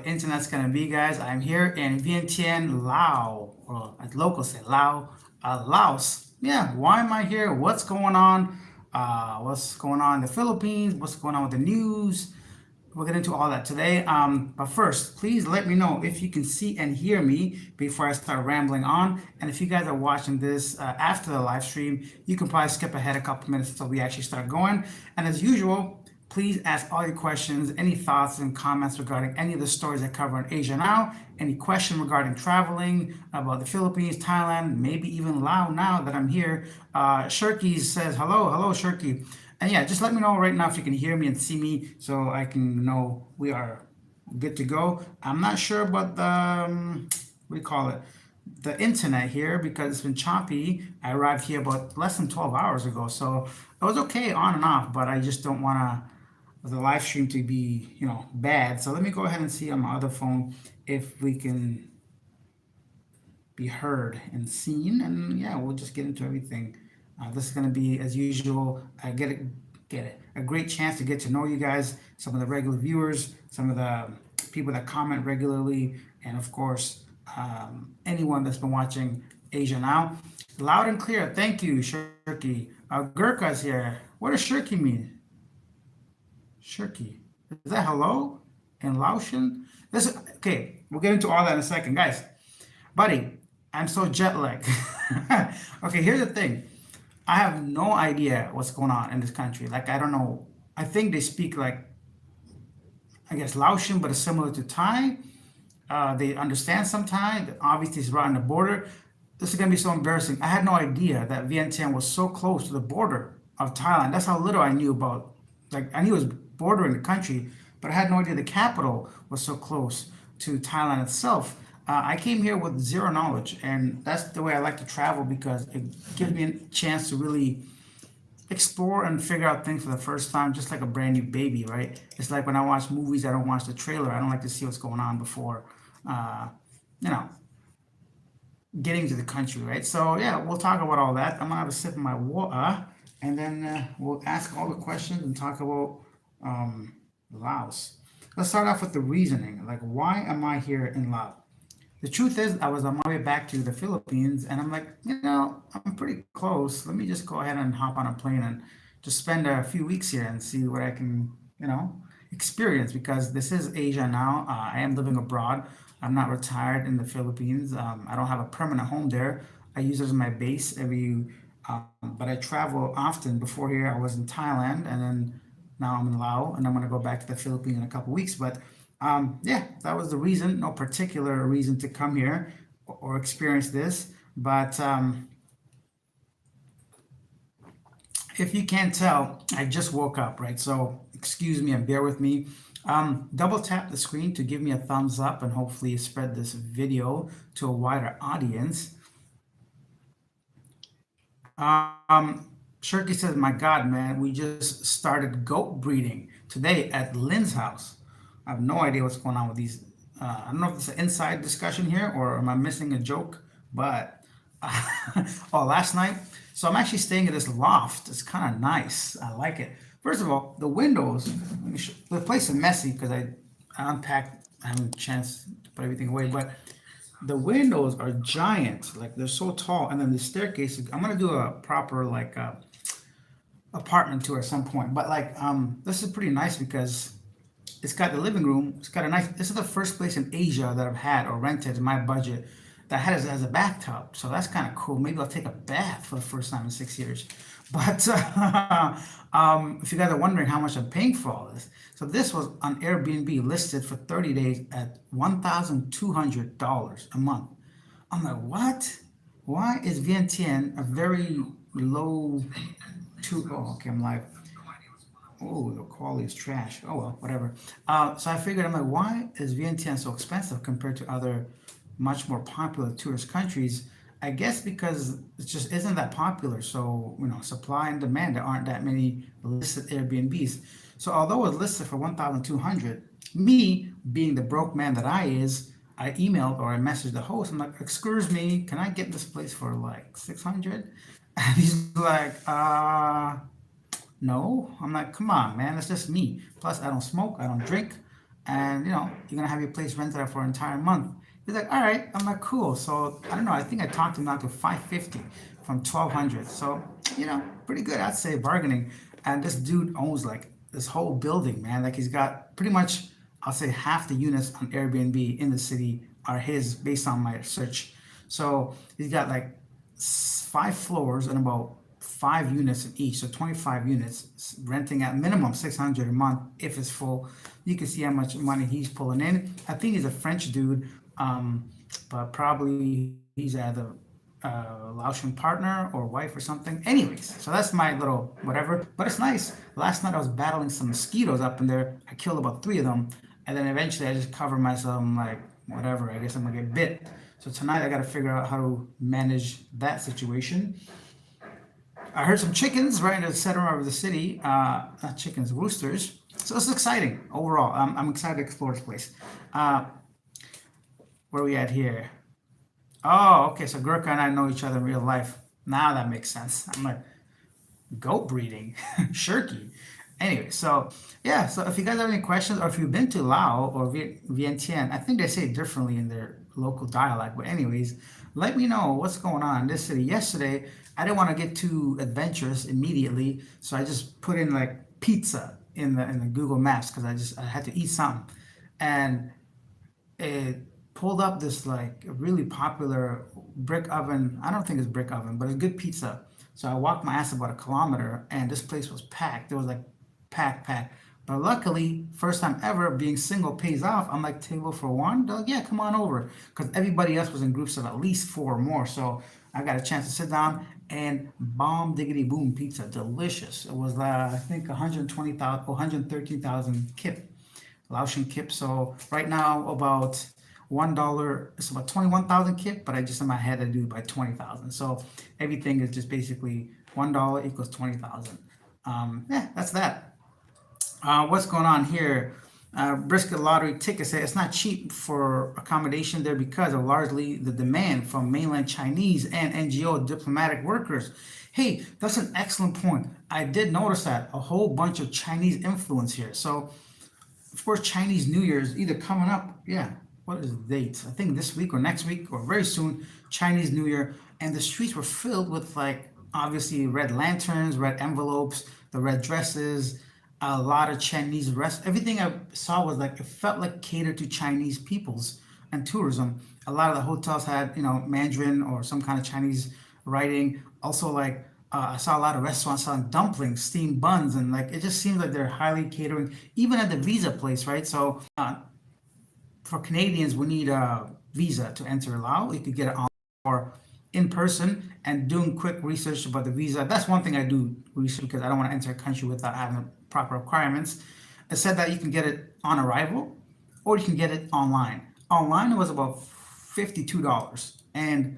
the internet's gonna be, guys. I'm here in Vientiane, Laos, or as locals say, Laos. Yeah, why am I here? What's going on? What's going on in the Philippines? What's going on with the news? We'll get into all that today. But first, please let me know if you can see and hear me before I start rambling on. And if you guys are watching this after the live stream, you can probably skip ahead a couple minutes until we actually start going. And as usual, please ask all your questions, any thoughts and comments regarding any of the stories I cover in Asia Now, any question regarding traveling, about the Philippines, Thailand, maybe even Laos now that I'm here. Shirky says, hello, Shirky. And yeah, just let me know right now if you can hear me and see me so I can know we are good to go. I'm not sure about the, what do you call it? The internet here because it's been choppy. I arrived here about less than 12 hours ago. So it was okay on and off, but I just don't want the live stream to be, bad. So let me go ahead and see on my other phone if we can be heard and seen. And yeah, we'll just get into everything. This is going to be, as usual, a great chance to get to know you guys, some of the regular viewers, some of the people that comment regularly, and of course, anyone that's been watching Asia Now. Loud and clear. Thank you, Shirky. Gurkha's here. What does Shirky mean? Shirky. Is that hello in Laotian? Okay, we'll get into all that in a second. Guys, buddy, I'm so jet lagged. Okay, here's the thing. I have no idea what's going on in this country. Like, I don't know. I think they speak like, I guess, Laotian, but it's similar to Thai. They understand some Thai. Obviously, it's right on the border. This is going to be so embarrassing. I had no idea that Vientiane was so close to the border of Thailand. That's how little I knew about. Like, I knew it was bordering the country, but I had no idea the capital was so close to Thailand itself. I came here with zero knowledge, and that's the way I like to travel because it gives me a chance to really explore and figure out things for the first time, just like a brand new baby, right? It's like when I watch movies, I don't watch the trailer. I don't like to see what's going on before, uh, you know, getting to the country, right? So yeah, we'll talk about all that. I'm gonna have a sip of my water, and then we'll ask all the questions and talk about Laos. Let's start off with the reasoning. Like, why am I here in Laos? The truth is, I was on my way back to the Philippines, and I'm like, I'm pretty close. Let me just go ahead and hop on a plane and just spend a few weeks here and see what I can, experience because this is Asia now. I am living abroad. I'm not retired in the Philippines. I don't have a permanent home there. I use it as my base but I travel often. Before here, I was in Thailand, and then now I'm in Laos, and I'm gonna go back to the Philippines in a couple weeks. But yeah, that was the reason. No particular reason to come here or experience this. But if you can't tell, I just woke up, right? So excuse me and bear with me. Double tap the screen to give me a thumbs up and hopefully spread this video to a wider audience. Shirky says, my God, man, we just started goat breeding today at Lynn's house. I have no idea what's going on with these. I don't know if it's an inside discussion here or am I missing a joke, but oh, last night. So I'm actually staying in this loft. It's kind of nice. I like it. First of all, the windows, the place is messy because I unpacked, I haven't a chance to put everything away, but the windows are giant. Like they're so tall. And then the staircase, I'm going to do a proper like apartment tour at some point. But like, this is pretty nice because it's got the living room. It's got a nice. This is the first place in Asia that I've had or rented in my budget that has a bathtub. So that's kind of cool. Maybe I'll take a bath for the first time in 6 years. But if you guys are wondering how much I'm paying for all this, so this was on Airbnb listed for 30 days at $1,200 a month. I'm like, what? Why is Vientiane a very low? Oh, okay, I'm live. Oh, the quality is trash. Oh well, whatever. So I figured, I'm like, why is Vientiane so expensive compared to other much more popular tourist countries? I guess because it just isn't that popular. So, supply and demand, there aren't that many listed Airbnbs. So although it's listed for 1,200, me being the broke man that I emailed or I messaged the host. I'm like, excuse me, can I get this place for like 600? And he's like, no. I'm like, come on, man, it's just me. Plus, I don't smoke, I don't drink. and you're gonna have your place rented out for an entire month. He's like, all right. I'm like, cool. So I don't know. I think I talked him down to 550 from 1200. So pretty good. I'd say bargaining. And this dude owns like this whole building, man. Like he's got pretty much, I'll say half the units on Airbnb in the city are his based on my search. So he's got like 5 floors and about 5 units in each, so 25 units, renting at minimum 600 a month if it's full. You can see how much money he's pulling in. I think he's a French dude, but probably he's either Laotian partner or wife or something. Anyways, so that's my little whatever. But it's nice. Last night I was battling some mosquitoes up in there. I killed about 3 of them, and then eventually I just covered myself. I'm like, whatever. I guess I'm gonna get bit. So tonight I got to figure out how to manage that situation. I heard some chickens right in the center of the city. Not chickens, roosters. So it's exciting overall. I'm excited to explore this place. Uh, where are we at here? Oh, okay. So Gurkha and I know each other in real life. Now that makes sense. I'm like, goat breeding, Shirky. Anyway, so yeah, so if you guys have any questions or if you've been to Lao or Vientiane, I think they say it differently in their local dialect. But anyways, let me know what's going on in this city. Yesterday, I didn't want to get too adventurous immediately, so I just put in like pizza in the Google Maps because I had to eat something, and it pulled up this like really popular brick oven. I don't think it's brick oven, but it's good pizza. So I walked my ass about a kilometer, and this place was packed. There was like packed. But luckily, first time ever, being single pays off. I'm like, table for one? They're like, yeah, come on over. Because everybody else was in groups of at least 4 or more. So I got a chance to sit down and bomb diggity boom pizza. Delicious. It was, I think, 120,000, 113,000 kip. Laotian kip. So right now about $1, it's about 21,000 kip, but I just in my head I do by 20,000. So everything is just basically $1 equals 20,000. Yeah, that's that. What's going on here? Brisket lottery tickets say it's not cheap for accommodation there because of largely the demand from mainland Chinese and NGO diplomatic workers. Hey, that's an excellent point. I did notice that a whole bunch of Chinese influence here. So of course, Chinese New Year is either coming up. Yeah, what is the date? I think this week or next week or very soon, Chinese New Year. And the streets were filled with like obviously red lanterns, red envelopes, the red dresses, a lot of Chinese rest. Everything I saw was like it felt like catered to Chinese peoples and tourism. A lot of the hotels had Mandarin or some kind of Chinese writing. Also, like I saw a lot of restaurants selling dumplings, steamed buns, and like it just seems like they're highly catering, even at the visa place, right? So for Canadians, we need a visa to enter Laos. You could get it on or in person and doing quick research about the visa. That's one thing I do research because I don't want to enter a country without having the proper requirements. It said that you can get it on arrival or you can get it online. Online it was about $52 and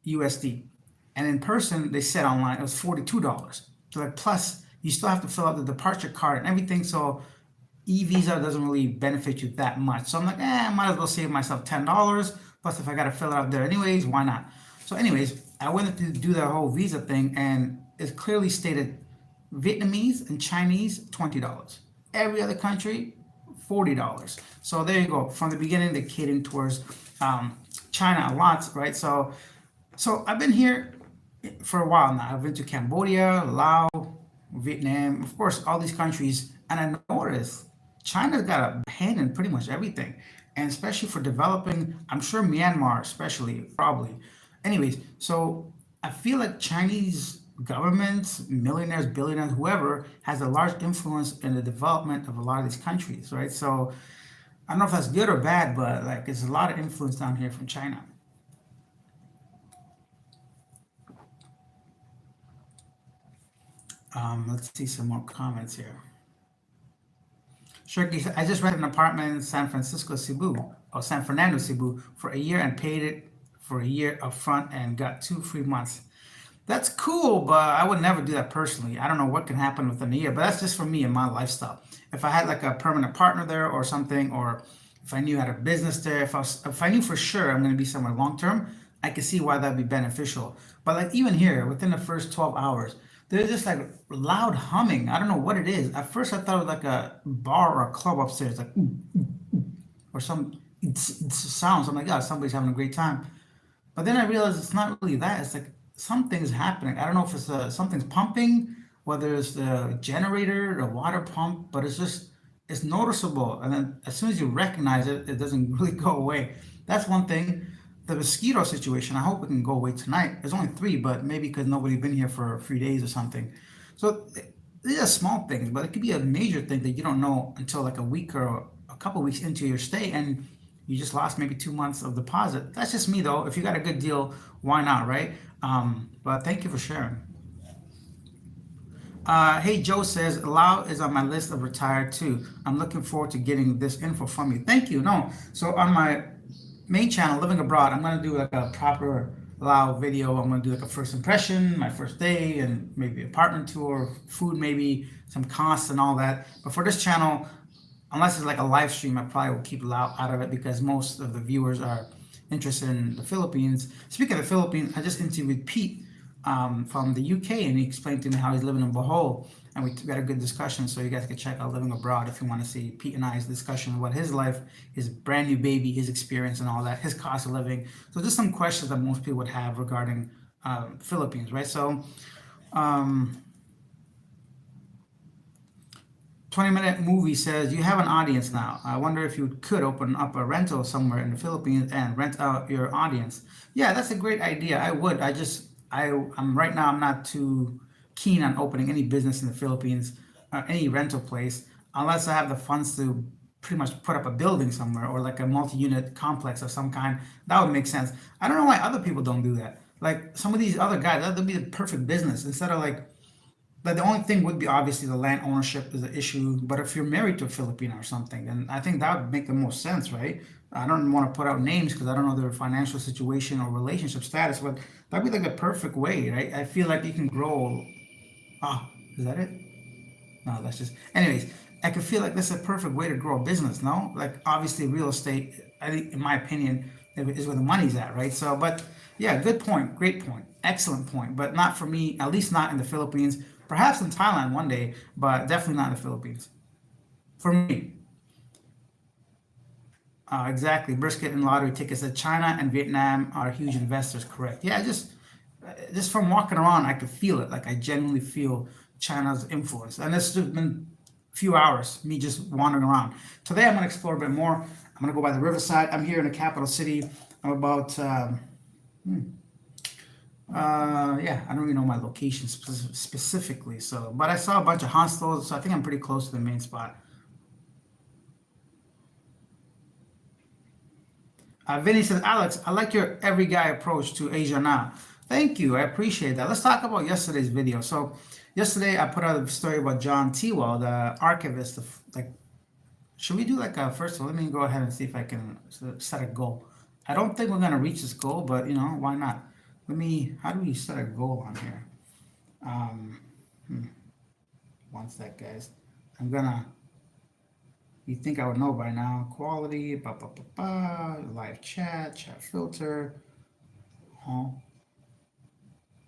USD. And in person, they said online it was $42. So like plus you still have to fill out the departure card and everything. So e-visa doesn't really benefit you that much. So I'm like, I might as well save myself $10. Plus, if I got to fill it out there anyways, why not? So, anyways, I went to do the whole visa thing, and it clearly stated Vietnamese and Chinese $20. Every other country $40. So there you go. From the beginning, they're catering towards China a lot, right? So I've been here for a while now. I've been to Cambodia, Laos, Vietnam, of course, all these countries, and I noticed China's got a hand in pretty much everything, and especially for developing, I'm sure Myanmar, especially, probably. Anyways, so I feel like Chinese governments, millionaires, billionaires, whoever has a large influence in the development of a lot of these countries, right? So I don't know if that's good or bad, but like there's a lot of influence down here from China. Let's see some more comments here. Sure, I just rented an apartment in San Francisco, Cebu, or San Fernando, Cebu, for a year and paid it for a year upfront and got 2 free months. That's cool, but I would never do that personally. I don't know what can happen within a year, but that's just for me and my lifestyle. If I had like a permanent partner there or something, or if I knew I had a business there, if I knew for sure I'm going to be somewhere long term, I could see why that'd be beneficial. But like even here, within the first 12 hours, there's just like loud humming. I don't know what it is. At first, I thought it was like a bar or a club upstairs, like. or some it's sounds. I'm like, yeah, somebody's having a great time. But then I realized it's not really that. It's like something's happening. I don't know if it's something's pumping, whether it's the generator, the water pump, but it's just it's noticeable. And then as soon as you recognize it, it doesn't really go away. That's one thing. The mosquito situation, I hope it can go away tonight. There's only three, but maybe because nobody's been here for 3 days or something. So these are small things, but it could be a major thing that you don't know until like a week or a couple weeks into your stay, and you just lost maybe 2 months of deposit. That's just me though. If you got a good deal, why not, right? But thank you for sharing. Hey, Joe says, Lao is on my list of retired too. I'm looking forward to getting this info from you. Thank you. No, so on my main channel, Living Abroad, I'm going to do like a proper Lao video. I'm going to do like a first impression, my first day, and maybe apartment tour, food, maybe some costs and all that. But for this channel, unless it's like a live stream, I probably will keep Lao out of it because most of the viewers are interested in the Philippines. Speaking of the Philippines, I just interviewed Pete from the UK, and he explained to me how he's living in Bohol, and we got a good discussion. So you guys can check out Living Abroad if you want to see Pete and I's discussion about his life, his brand new baby, his experience, and all that, his cost of living. So just some questions that most people would have regarding Philippines, right? So. Um, 20-minute movie says you have an audience now. I wonder if you could open up a rental somewhere in the Philippines and rent out your audience. Yeah, that's a great idea. I would. I'm right now. I'm not too keen on opening any business in the Philippines, any rental place, unless I have the funds to pretty much put up a building somewhere or like a multi-unit complex of some kind. That would make sense. I don't know why other people don't do that. Like some of these other guys, that would be the perfect business instead of like but the only thing would be obviously the land ownership is an issue. But if you're married to a Filipino or something, then I think that would make the most sense, right? I don't want to put out names because I don't know their financial situation or relationship status, but that'd be like a perfect way, right? I feel like you can grow. Ah, is that it? No, that's just. Anyways, I could feel like this is a perfect way to grow a business. No, like obviously real estate. I think, in my opinion, is where the money's at, right? So, but yeah, good point, great point, excellent point. But not for me, at least not in the Philippines. Perhaps in Thailand one day, but definitely not in the Philippines. For me, exactly. Brisket and lottery tickets. That China and Vietnam are huge investors. Correct. Yeah, just from walking around, I could feel it. Like I genuinely feel China's influence. And this has been a few hours, me just wandering around. Today, I'm going to explore a bit more. I'm going to go by the riverside. I'm here in the capital city. I'm about, yeah, I don't really know my location specifically. So, but I saw a bunch of hostels, so I think I'm pretty close to the main spot. Vinny says, Alex, I like your every guy approach to Asia now. Thank you. I appreciate that. Let's talk about yesterday's video. So, yesterday I put out a story about John Tewell, the archivist. Like, should we do like a first? Let me go ahead and see if I can set a goal. I don't think we're gonna reach this goal, but why not? How do we set a goal on here? Um, One sec, guys. I'm gonna. You think I would know by now? Quality, live chat filter. Huh?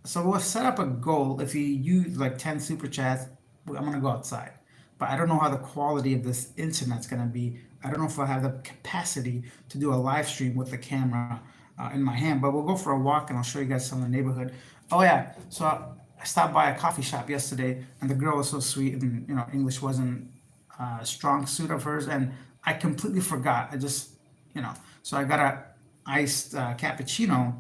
So we'll set up a goal. If you use like 10 super chats, I'm gonna go outside. But I don't know how the quality of this internet's gonna be. I don't know if I have the capacity to do a live stream with the camera in my hand. But we'll go for a walk and I'll show you guys some of the neighborhood. Oh yeah, so I stopped by a coffee shop yesterday, and the girl was so sweet, and English wasn't a strong suit of hers, and I completely forgot. I just, so I got a iced cappuccino,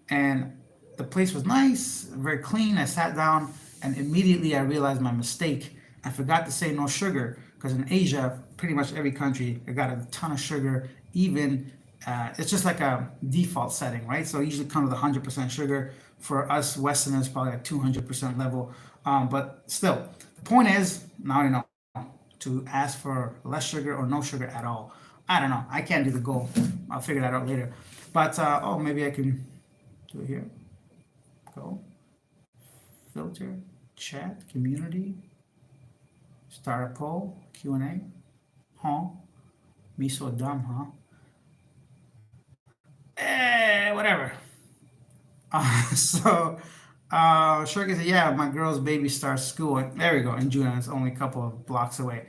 and the place was nice, very clean. I sat down, and immediately I realized my mistake. I forgot to say no sugar, because in Asia, pretty much every country, I got a ton of sugar. Even it's just like a default setting, right? So it usually comes with 100% sugar. For us Westerners, probably like 200% level. But still, the point is, now you know to ask for less sugar or no sugar at all. I don't know. I can't do the goal. I'll figure that out later. But oh, maybe I can do it here. Go. Filter, chat, community, start a poll, Q&A. Huh? Me so dumb, huh? Whatever. So, Shrek said, yeah, my girl's baby starts school. There we go, in June, and it's only a couple of blocks away.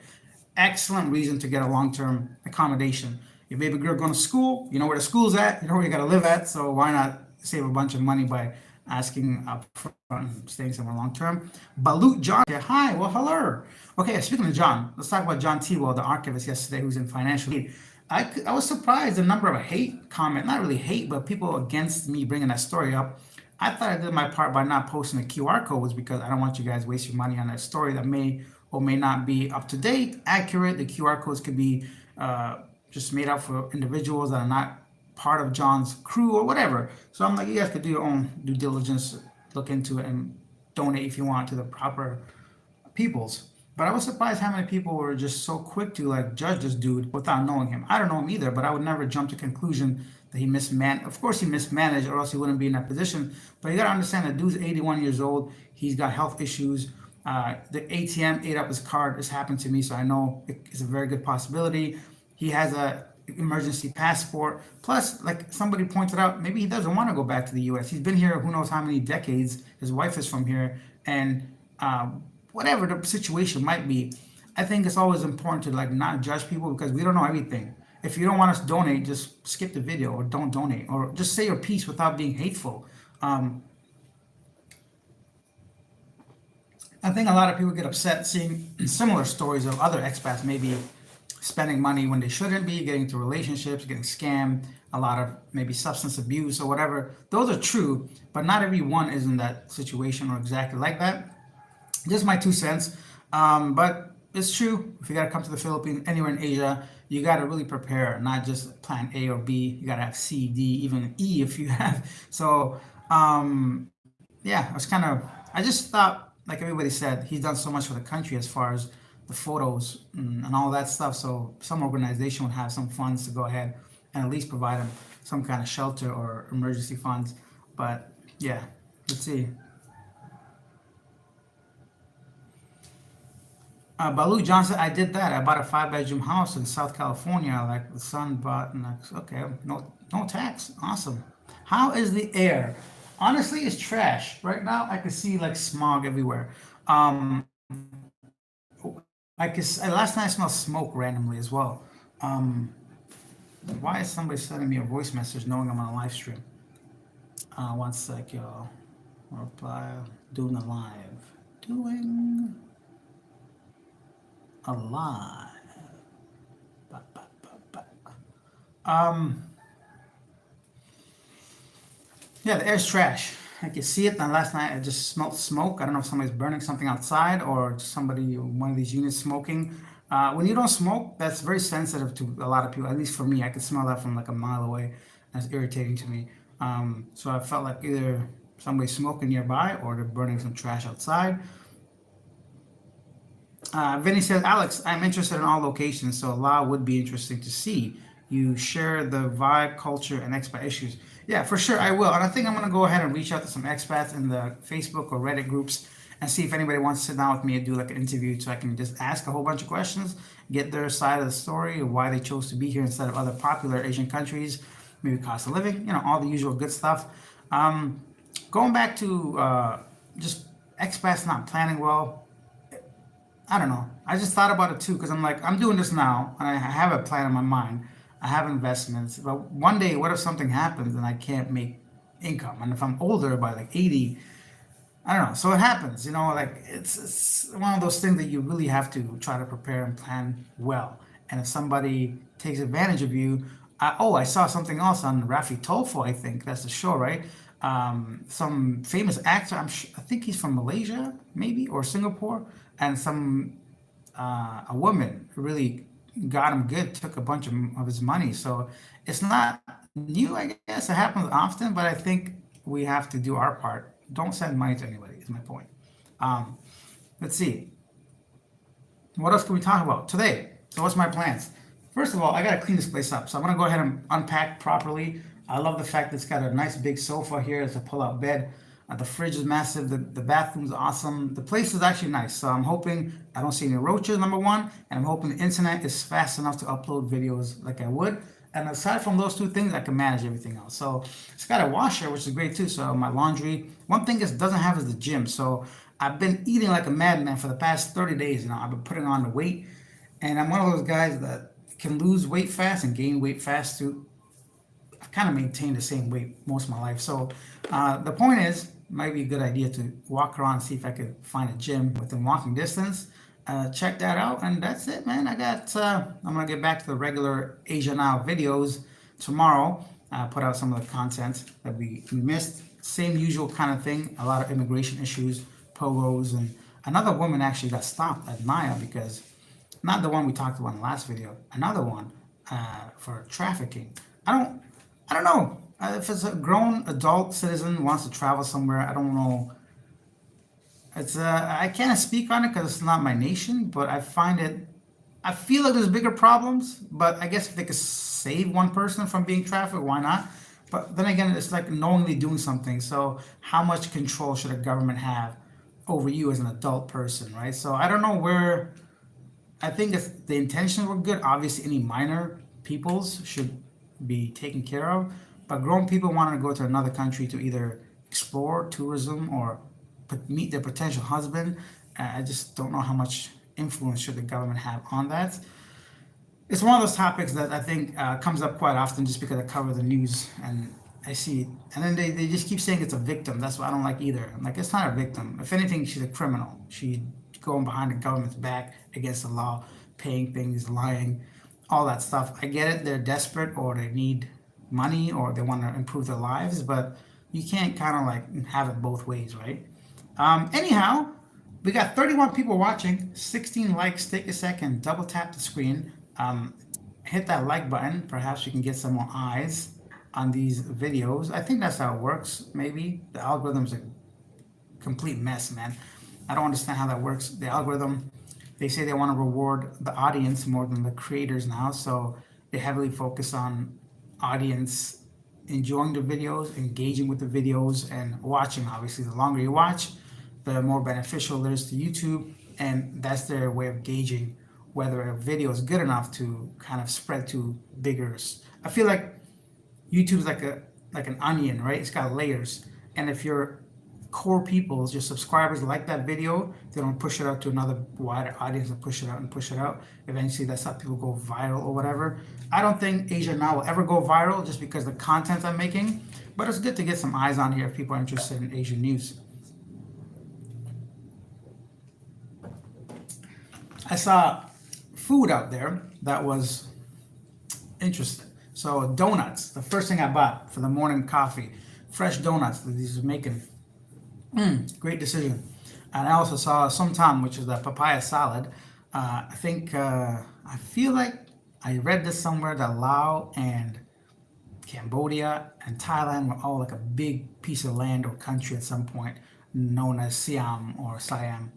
Excellent reason to get a long-term accommodation. Your baby girl going to school, you know where the school's at, you know where you got to live at. So why not save a bunch of money by asking up front and staying somewhere long term? Balut John here. Hi, well, hello. Okay, speaking of John, let's talk about John T. Well, the archivist yesterday who's in financial aid. I was surprised the number of hate comment, not really hate, but people against me bringing that story up. I thought I did my part by not posting the QR codes because I don't want you guys wasting money on a story that may or may not be up to date, accurate. The QR codes could be just made up for individuals that are not part of John's crew or whatever. So I'm like, you guys could do your own due diligence, look into it, and donate if you want to the proper peoples. But I was surprised how many people were just so quick to like judge this dude without knowing him. I don't know him either, but I would never jump to conclusion that he mismanaged. Of course, he mismanaged, or else he wouldn't be in that position. But you gotta understand that dude's 81 years old. He's got health issues. The ATM ate up his card. This happened to me, so I know it's a very good possibility. He has a emergency passport. Plus, like somebody pointed out, maybe he doesn't want to go back to the U.S. He's been here who knows how many decades. His wife is from here, and whatever the situation might be, I think it's always important to like not judge people because we don't know everything. If you don't want us to donate, just skip the video or don't donate, or just say your piece without being hateful. I think a lot of people get upset seeing similar stories of other expats maybe spending money when they shouldn't be, getting into relationships, getting scammed, a lot of maybe substance abuse or whatever. Those are true, but not everyone is in that situation or exactly like that. Just my 2 cents. But it's true. If you got to come to the Philippines, anywhere in Asia, you got to really prepare, not just plan A or B. You got to have C, D, even E if you have. So, yeah, I was kind of, I just thought, like everybody said, he's done so much for the country as far as the photos and all that stuff. So some organization would have some funds to go ahead and at least provide him some kind of shelter or emergency funds. But yeah, let's see. Balu Johnson, I did that. I bought a 5 bedroom house in South California. Like the son bought, and like, okay, no tax. Awesome. How is the air? Honestly, it's trash. Right now, I can see like smog everywhere. Um, last night I smelled smoke randomly as well. Um, why is somebody sending me a voice message knowing I'm on a live stream? One sec, y'all. Reply. Doing a live. Doing a live. Ba, ba, ba, ba. Um, yeah, the air's trash. I can see it. And last night I just smelled smoke. I don't know if somebody's burning something outside or somebody, one of these units smoking. When you don't smoke, that's very sensitive to a lot of people. At least for me, I could smell that from like a mile away. That's irritating to me. So I felt like either somebody's smoking nearby or they're burning some trash outside. Vinny says, Alex, I'm interested in all locations, so Laos would be interesting to see. You share the vibe, culture, and expat issues. Yeah, for sure, I will. And I think I'm going to go ahead and reach out to some expats in the Facebook or Reddit groups and see if anybody wants to sit down with me and do like an interview so I can just ask a whole bunch of questions, get their side of the story, of why they chose to be here instead of other popular Asian countries, maybe cost of living, all the usual good stuff. Going back to just expats not planning well, I don't know. I just thought about it too because I'm like, I'm doing this now and I have a plan in my mind. I have investments, but one day, what if something happens and I can't make income? And if I'm older by like 80, I don't know. So it happens, like it's one of those things that you really have to try to prepare and plan well. And if somebody takes advantage of you, I saw something else on Rafi Tolfo, I think that's the show, right? Some famous actor, I think he's from Malaysia, maybe, or Singapore, and a woman really got him good, took a bunch of his money. So it's not new, I guess. It happens often, but I think we have to do our part. Don't send money to anybody, is my point. Um, let's see. What else can we talk about today? So what's my plans? First of all, I gotta clean this place up. So I'm gonna go ahead and unpack properly. I love the fact that it's got a nice big sofa here. It's a pull-out bed. The fridge is massive. The bathroom's awesome. The place is actually nice. So I'm hoping I don't see any roaches, number one. And I'm hoping the internet is fast enough to upload videos like I would. And aside from those two things, I can manage everything else. So it's got a washer, which is great too. So my laundry. One thing it doesn't have is the gym. So I've been eating like a madman for the past 30 days. I've been putting on the weight. And I'm one of those guys that can lose weight fast and gain weight fast too. I've kind of maintained the same weight most of my life. So the point is, it might be a good idea to walk around and see if I could find a gym within walking distance. Check that out, and that's it, man. I'm gonna get back to the regular Asia Now videos tomorrow. Put out some of the content that we missed. Same usual kind of thing. A lot of immigration issues, pogos, and another woman actually got stopped at Maya because not the one we talked about in the last video. Another one for trafficking. I don't know if it's a grown adult citizen wants to travel somewhere. I don't know. It's I can't speak on it because it's not my nation, but I find it. I feel like there's bigger problems, but I guess if they could save one person from being trafficked, why not? But then again, it's like knowingly doing something. So how much control should a government have over you as an adult person, right? So I don't know where. I think if the intentions were good, obviously any minor peoples should be taken care of. But grown people wanting to go to another country to either explore, tourism, or meet their potential husband, I just don't know how much influence should the government have on that. It's one of those topics that I think comes up quite often just because I cover the news and I see it. And then they just keep saying it's a victim. That's what I don't like either. I'm like, it's not a victim. If anything, she's a criminal. She's going behind the government's back against the law, paying things, lying, all that stuff. I get it. They're desperate or they need money or they want to improve their lives, but you can't kind of like have it both ways, right? Anyhow, we got 31 people watching, 16 likes. Take a second, double tap the screen, hit that like button. Perhaps we can get some more eyes on these videos. I think that's how it works. Maybe the algorithm's a complete mess, man. I don't understand how that works. The algorithm, they say they want to reward the audience more than the creators now, so they heavily focus on audience enjoying the videos, engaging with the videos, and watching. Obviously, the longer you watch, the more beneficial it is to YouTube, and that's their way of gauging whether a video is good enough to kind of spread to bigger. I feel like YouTube's like an onion, right? It's got layers, and if your core people, your subscribers like that video, they don't push it out to another wider audience and push it out and push it out. Eventually, that's how people go viral or whatever. I don't think Asia Now will ever go viral just because of the content I'm making, but it's good to get some eyes on here if people are interested in Asian news. I saw food out there that was interesting. So donuts, the first thing I bought for the morning coffee, fresh donuts that these are making. Great decision. And I also saw some tom, which is the papaya salad. I feel like I read this somewhere that Laos and Cambodia and Thailand were all like a big piece of land or country at some point, known as Siam or Siam.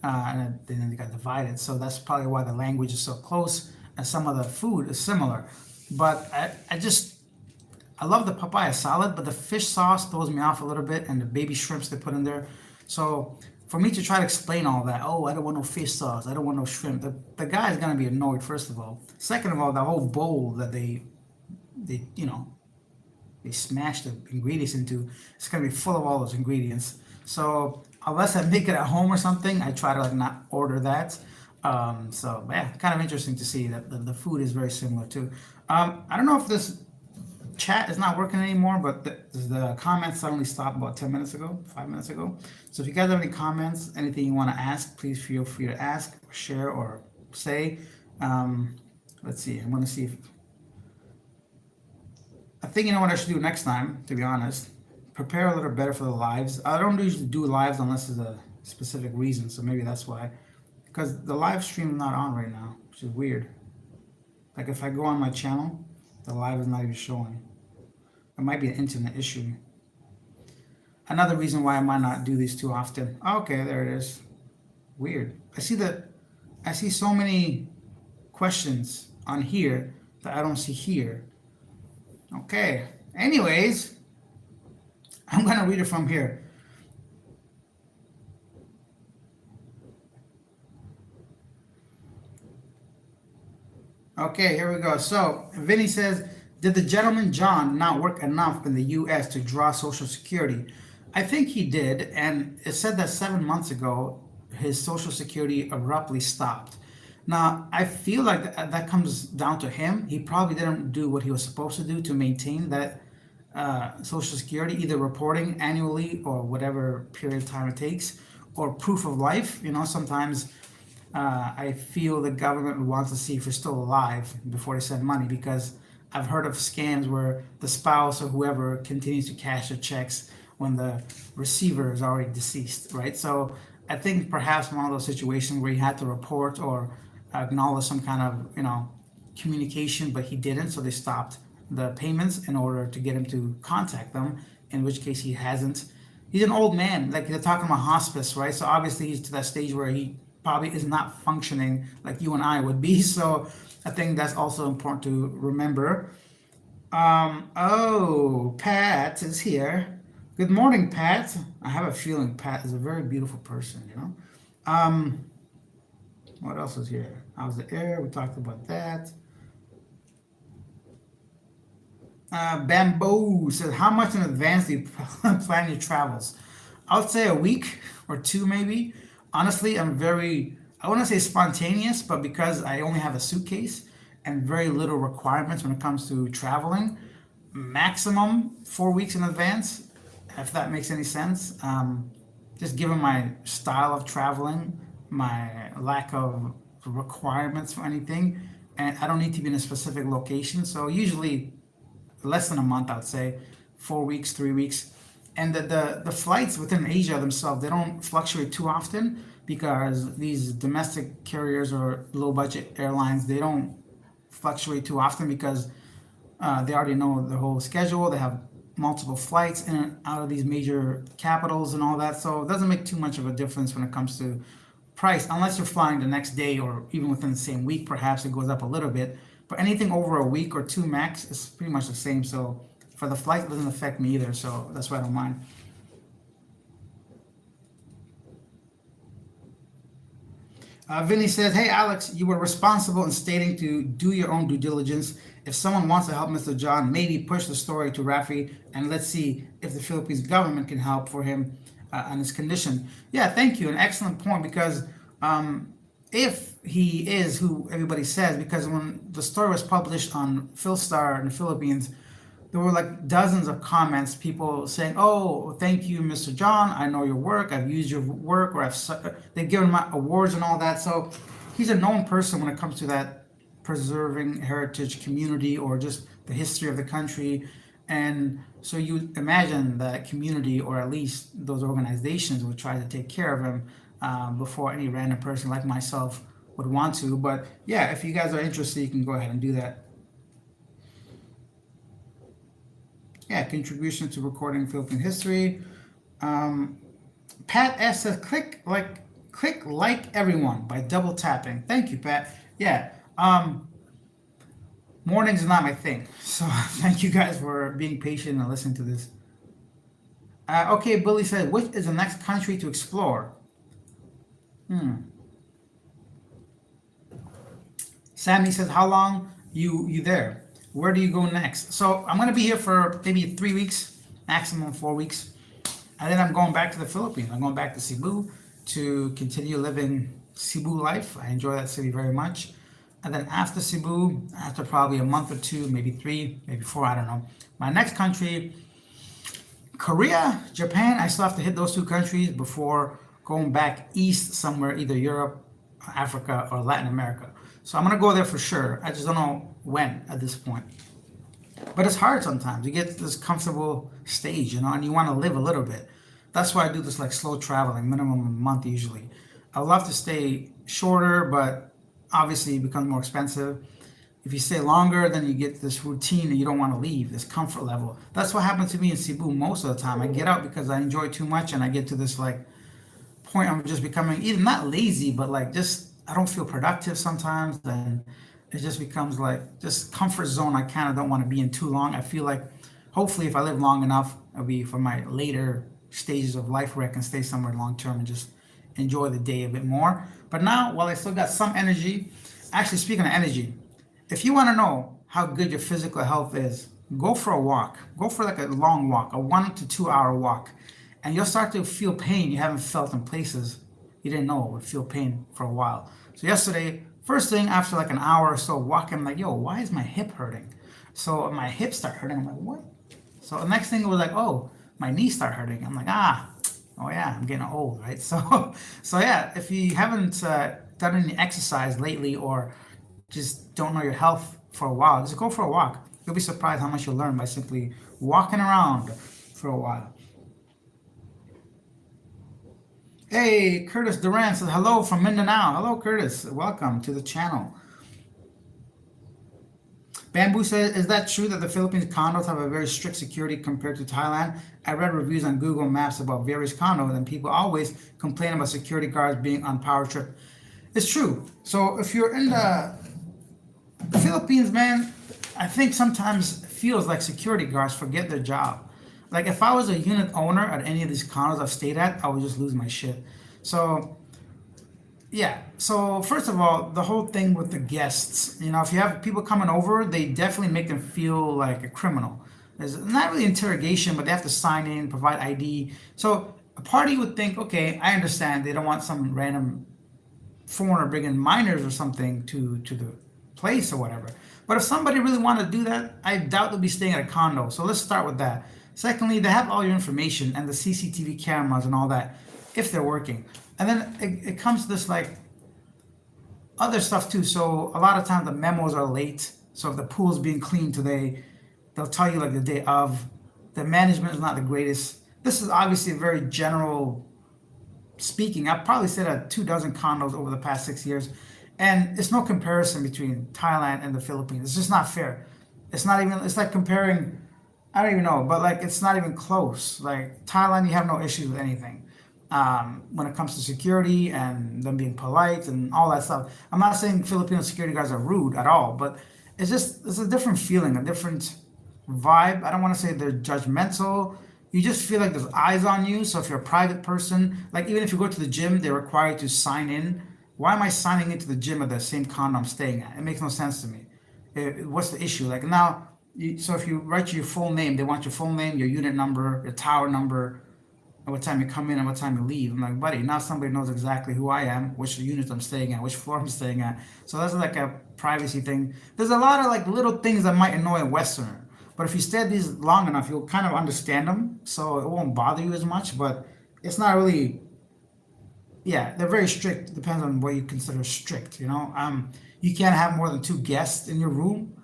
And then they got divided. So that's probably why the language is so close and some of the food is similar. But I love the papaya salad, but the fish sauce throws me off a little bit and the baby shrimps they put in there. So for me to try to explain all that, oh, I don't want no fish sauce, I don't want no shrimp, the guy is going to be annoyed, first of all. Second of all, the whole bowl that they smash the ingredients into, it's going to be full of all those ingredients. So unless I make it at home or something, I try to like not order that. So yeah, kind of interesting to see that the food is very similar too. I don't know if this chat is not working anymore, but the comments suddenly stopped about 5 minutes ago. So if you guys have any comments, anything you want to ask, please feel free to ask, or share, or say. Let's see. I'm going to see if I think you know what I should do next time, to be honest. Prepare a little better for the lives. I don't usually do lives unless there's a specific reason, so maybe that's why. Because the live stream is not on right now, which is weird. Like if I go on my channel, the live is not even showing. It might be an internet issue. Another reason why I might not do these too often. Okay, there it is. Weird. I see so many questions on here that I don't see here. Okay. Anyways, I'm gonna read it from here. Okay, here we go. So Vinny says, did the gentleman John not work enough in the U.S. to draw Social Security? I think he did, and it said that 7 months ago his Social Security abruptly stopped. Now, I feel like that comes down to him. He probably didn't do what he was supposed to do to maintain that Social Security, either reporting annually or whatever period of time it takes, or proof of life. Sometimes I feel the government wants to see if you're still alive before they send money, because I've heard of scams where the spouse or whoever continues to cash their checks when the receiver is already deceased, right? So I think perhaps one of those situations where he had to report or acknowledge some kind of, communication, but he didn't, so they stopped the payments in order to get him to contact them, in which case he hasn't. He's an old man, like they're talking about hospice, right? So obviously he's to that stage where he probably is not functioning like you and I would be. So I think that's also important to remember. Oh, Pat is here. Good morning, Pat. I have a feeling Pat is a very beautiful person. What else is here? How's the air? We talked about that. Bamboo says, how much in advance do you plan your travels? I would say a week or two, maybe. Honestly, I wouldn't say spontaneous, but because I only have a suitcase and very little requirements when it comes to traveling, maximum 4 weeks in advance, if that makes any sense. Just given my style of traveling, my lack of requirements for anything, and I don't need to be in a specific location. So usually less than a month, I'd say, 4 weeks, 3 weeks. And the flights within Asia themselves, they don't fluctuate too often, because these domestic carriers or low budget airlines, they don't fluctuate too often, because they already know the whole schedule. They have multiple flights in and out of these major capitals and all that. So it doesn't make too much of a difference when it comes to price, unless you're flying the next day or even within the same week. Perhaps it goes up a little bit, but anything over a week or two max is pretty much the same. So for the flight, it doesn't affect me either. So that's why I don't mind. Vinny says, hey, Alex, you were responsible in stating to do your own due diligence. If someone wants to help Mr. John, maybe push the story to Rafi, and let's see if the Philippines government can help for him on his condition. Yeah, thank you. An excellent point, because if he is who everybody says, because when the story was published on Philstar in the Philippines, there were like dozens of comments, people saying, "Oh, thank you, Mr. John. I know your work. I've used your work, or they've given him awards and all that." So he's a known person when it comes to that preserving heritage community, or just the history of the country. And so you imagine that community, or at least those organizations, would try to take care of him before any random person like myself would want to. But yeah, if you guys are interested, you can go ahead and do that. Yeah, contribution to recording Philippine history. Pat S says, click like everyone by double tapping. Thank you, Pat. Yeah. Mornings is not my thing, so thank you guys for being patient and listening to this. Okay, Billy said, which is the next country to explore? Sammy says, how long you there? Where do you go next? So I'm gonna be here for maybe 3 weeks, maximum 4 weeks, and then I'm going back to the Philippines. I'm going back to Cebu to continue living Cebu life. I enjoy that city very much. And then after Cebu, after probably a month or two, maybe 3, maybe 4, I don't know. My next country, Korea, Japan. I still have to hit those two countries before going back east somewhere, either Europe, Africa, or Latin America. So I'm gonna go there for sure. I just don't know when at this point. But it's hard sometimes. You get to this comfortable stage, and you want to live a little bit. That's why I do this like slow traveling, minimum a month usually. I would love to stay shorter, but obviously it becomes more expensive. If you stay longer, then you get this routine and you don't want to leave, this comfort level. That's what happened to me in Cebu most of the time. I get out because I enjoy too much, and I get to this like point of just becoming either not lazy, but like just I don't feel productive sometimes, and it just becomes like just comfort zone I kind of don't want to be in too long. I feel like hopefully if I live long enough, it'll be for my later stages of life where I can stay somewhere long term and just enjoy the day a bit more. But now, while I still got some energy, actually speaking of energy, if you want to know how good your physical health is, go for a walk. Go for like a long walk, a 1 to 2 hour walk, and you'll start to feel pain you haven't felt in places you didn't know would feel pain for a while. So yesterday, First thing after like an hour or so walking, I'm like, yo, why is my hip hurting? So my hips start hurting. I'm like, what? So the next thing was like, oh, my knees start hurting. I'm like, oh yeah, I'm getting old, right? So yeah, if you haven't done any exercise lately or just don't know your health for a while, just go for a walk. You'll be surprised how much you'll learn by simply walking around for a while. Hey, Curtis Duran says hello from Mindanao. Hello, Curtis. Welcome to the channel. Bamboo says, is that true that the Philippines condos have a very strict security compared to Thailand? I read reviews on Google Maps about various condos, and people always complain about security guards being on power trip. It's true. So if you're in the Philippines, man, I think sometimes it feels like security guards forget their job. Like if I was a unit owner at any of these condos I've stayed at, I would just lose my shit. So yeah. So first of all, the whole thing with the guests, if you have people coming over, they definitely make them feel like a criminal. There's not really interrogation, but they have to sign in, provide ID. So a party would think, okay, I understand they don't want some random foreigner bringing minors or something to the place or whatever. But if somebody really wanted to do that, I doubt they'll be staying at a condo. So let's start with that. Secondly, they have all your information and the CCTV cameras and all that if they're working. And then it comes to this like other stuff too. So a lot of times the memos are late. So if the pool's being cleaned today, they'll tell you like the day of. The management is not the greatest. This is obviously a very general speaking. I've probably stayed at 2 dozen condos over the past 6 years, and it's no comparison between Thailand and the Philippines. It's just not fair. It's not even. It's like comparing. I don't even know, but like it's not even close. Like Thailand, you have no issues with anything when it comes to security and them being polite and all that stuff. I'm not saying Filipino security guards are rude at all, but it's a different feeling, a different vibe. I don't want to say they're judgmental. You just feel like there's eyes on you. So if you're a private person, like even if you go to the gym, they require you to sign in. Why am I signing into the gym at the same condo I'm staying at? It makes no sense to me. What's the issue? Like now, so if you write your full name, they want your full name, your unit number, your tower number, and what time you come in and what time you leave. I'm like, buddy, now somebody knows exactly who I am, which unit I'm staying at, which floor I'm staying at. So that's like a privacy thing. There's a lot of like little things that might annoy a Westerner. But if you stay at these long enough, you'll kind of understand them. So it won't bother you as much. But it's not really, yeah, they're very strict. Depends on what you consider strict. You can't have more than two guests in your room.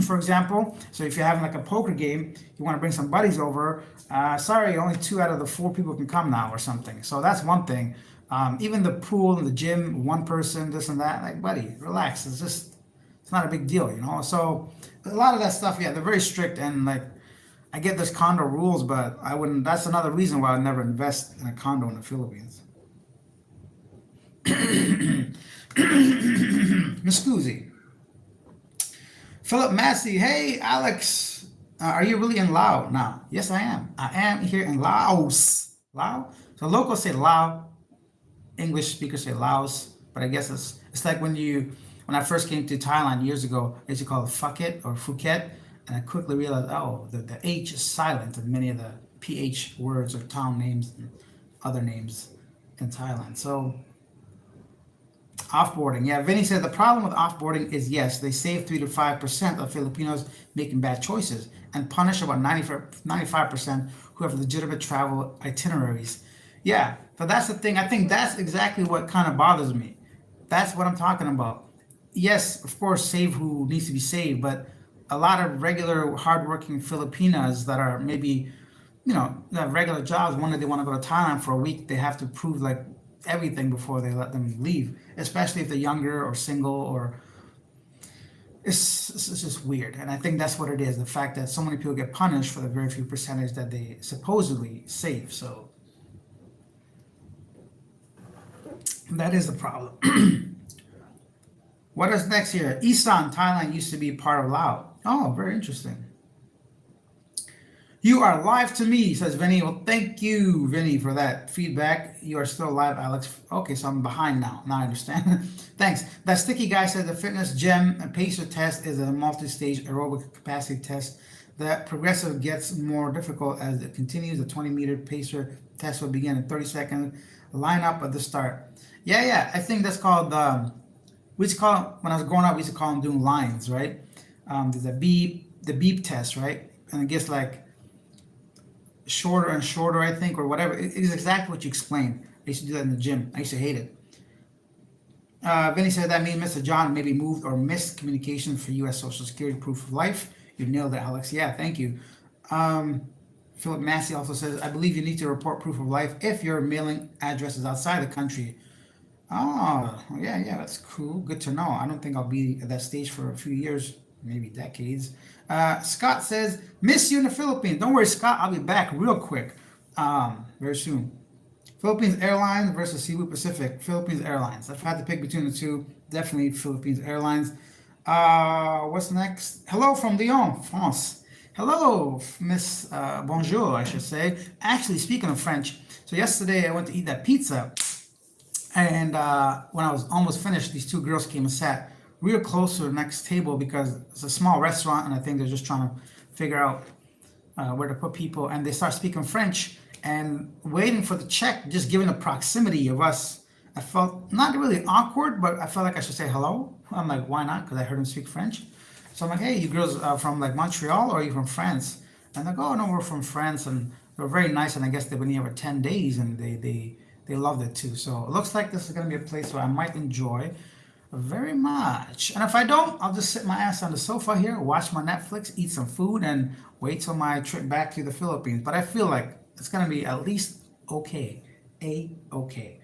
For example, so if you're having like a poker game, you want to bring some buddies over. Sorry, only 2 out of the 4 people can come now, or something. So that's one thing. Even the pool and the gym, one person, this and that. Like, buddy, relax. It's not a big deal. So a lot of that stuff, yeah, they're very strict, and like, I get there's condo rules, but I wouldn't. That's another reason why I'd never invest in a condo in the Philippines. Miss Scusi. Philip Massey, hey Alex, are you really in Laos now? Yes, I am. I am here in Laos. Laos? So locals say Lao, English speakers say Laos, but I guess it's like when I first came to Thailand years ago, they used to call it Phuket or Phuket, and I quickly realized, oh, the H is silent in many of the PH words or town names and other names in Thailand. So offboarding. Yeah, Vinny said the problem with offboarding is yes, they save 3 to 5% of Filipinos making bad choices and punish about 95% who have legitimate travel itineraries. Yeah, but that's the thing. I think that's exactly what kind of bothers me. That's what I'm talking about. Yes, of course, save who needs to be saved, but a lot of regular hardworking Filipinas that are maybe, that have regular jobs, one day they want to go to Thailand for a week, they have to prove like everything before they let them leave, especially if they're younger or single, or it's just weird. And I think that's what it is, the fact that so many people get punished for the very few percentage that they supposedly save. So that is the problem. What is next here? Isan, Thailand used to be part of Laos. Oh, very interesting. You are live to me, says Vinny. Well, thank you, Vinny, for that feedback. You are still live, Alex. Okay, so I'm behind now. Now I understand. Thanks. That sticky guy said the fitness gem and pacer test is a multi-stage aerobic capacity test. The progressive gets more difficult as it continues. The 20-meter pacer test will begin in 30 seconds. Line up at the start. Yeah. I think that's called We used to call, when I was growing up, we used to call them doing lines, right? There's a the beep test, right? And it gets like shorter and shorter, I think, or whatever. It is exactly what you explained. I used to do that in the gym. I used to hate it. Vinny said that means Mr. John maybe moved or missed communication for U.S. Social Security proof of life. You nailed it, Alex. Yeah, thank you. Um, Philip Massey also says, I believe you need to report proof of life if your mailing address is outside the country. Oh, yeah, yeah, that's cool. Good to know. I don't think I'll be at that stage for a few years, maybe decades. Scott says, miss you in the Philippines. Don't worry, Scott. I'll be back real quick, very soon. Philippines Airlines versus Cebu Pacific. Philippines Airlines. If I had to pick between the two, definitely Philippines Airlines. What's next? Hello from Lyon, France. Hello, Miss Bonjour, I should say. Actually, speaking of French, so yesterday I went to eat that pizza, and when I was almost finished, these two girls came and sat real close to the next table because it's a small restaurant, and I think they're just trying to figure out where to put people, and they start speaking French and waiting for the check, just given the proximity of us. I felt not really awkward, but I felt like I should say hello. I'm like, why not? Because I heard them speak French. So I'm like, hey, you girls are from like Montreal or are you from France? And they're like, oh no, we're from France, and they're very nice. And I guess they've been here for 10 days, and they loved it too. So it looks like this is gonna be a place where I might enjoy very much. And if I don't, I'll just sit my ass on the sofa here, watch my Netflix, eat some food, and wait till my trip back to the Philippines. But I feel like it's gonna be at least okay. Okay.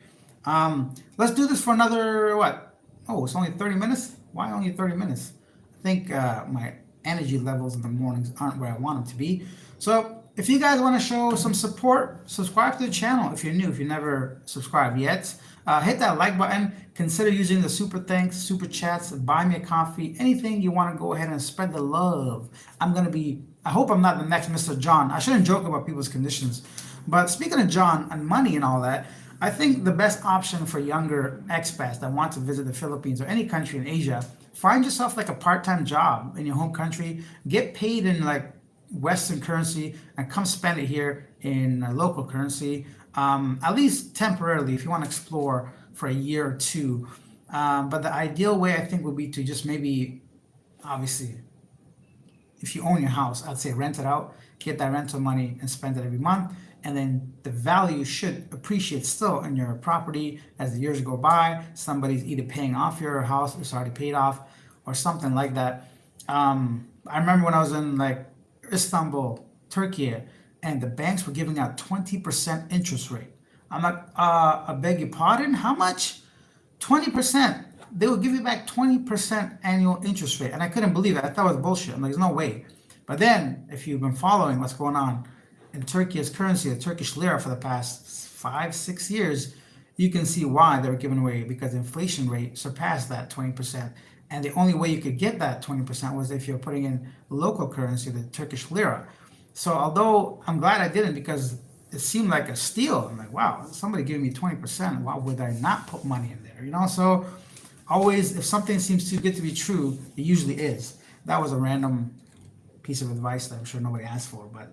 Let's do this for another what? Oh, it's only 30 minutes? Why only 30 minutes? I think my energy levels in the mornings aren't where I want them to be. So if you guys want to show some support, subscribe to the channel if you're new, if you never subscribed yet. Hit that like button. Consider using the super thanks, super chats, buy me a coffee, anything you want to go ahead and spread the love. I hope I'm not the next Mr. John. I shouldn't joke about people's conditions. But speaking of John and money and all that, I think the best option for younger expats that want to visit the Philippines or any country in Asia, find yourself like a part-time job in your home country, get paid in like Western currency, and come spend it here in local currency, at least temporarily if you want to explore for a year or two. But the ideal way I think would be to just maybe, obviously, if you own your house, I'd say rent it out, get that rental money and spend it every month. And then the value should appreciate still in your property as the years go by. Somebody's either paying off your house, it's already paid off, or something like that. I remember when I was in like Istanbul, Turkey, and the banks were giving out 20% interest rate. I'm like, I beg your pardon? How much? 20%. They will give you back 20% annual interest rate. And I couldn't believe it. I thought it was bullshit. I'm like, there's no way. But then, if you've been following what's going on in Turkey's currency, the Turkish lira, for the past 5-6 years, you can see why they were giving away, because the inflation rate surpassed that 20%. And the only way you could get that 20% was if you're putting in local currency, the Turkish lira. So although I'm glad I didn't, because it seemed like a steal. I'm like, wow, somebody giving me 20%. Why would I not put money in there? So always, if something seems too good to be true, it usually is. That was a random piece of advice that I'm sure nobody asked for, but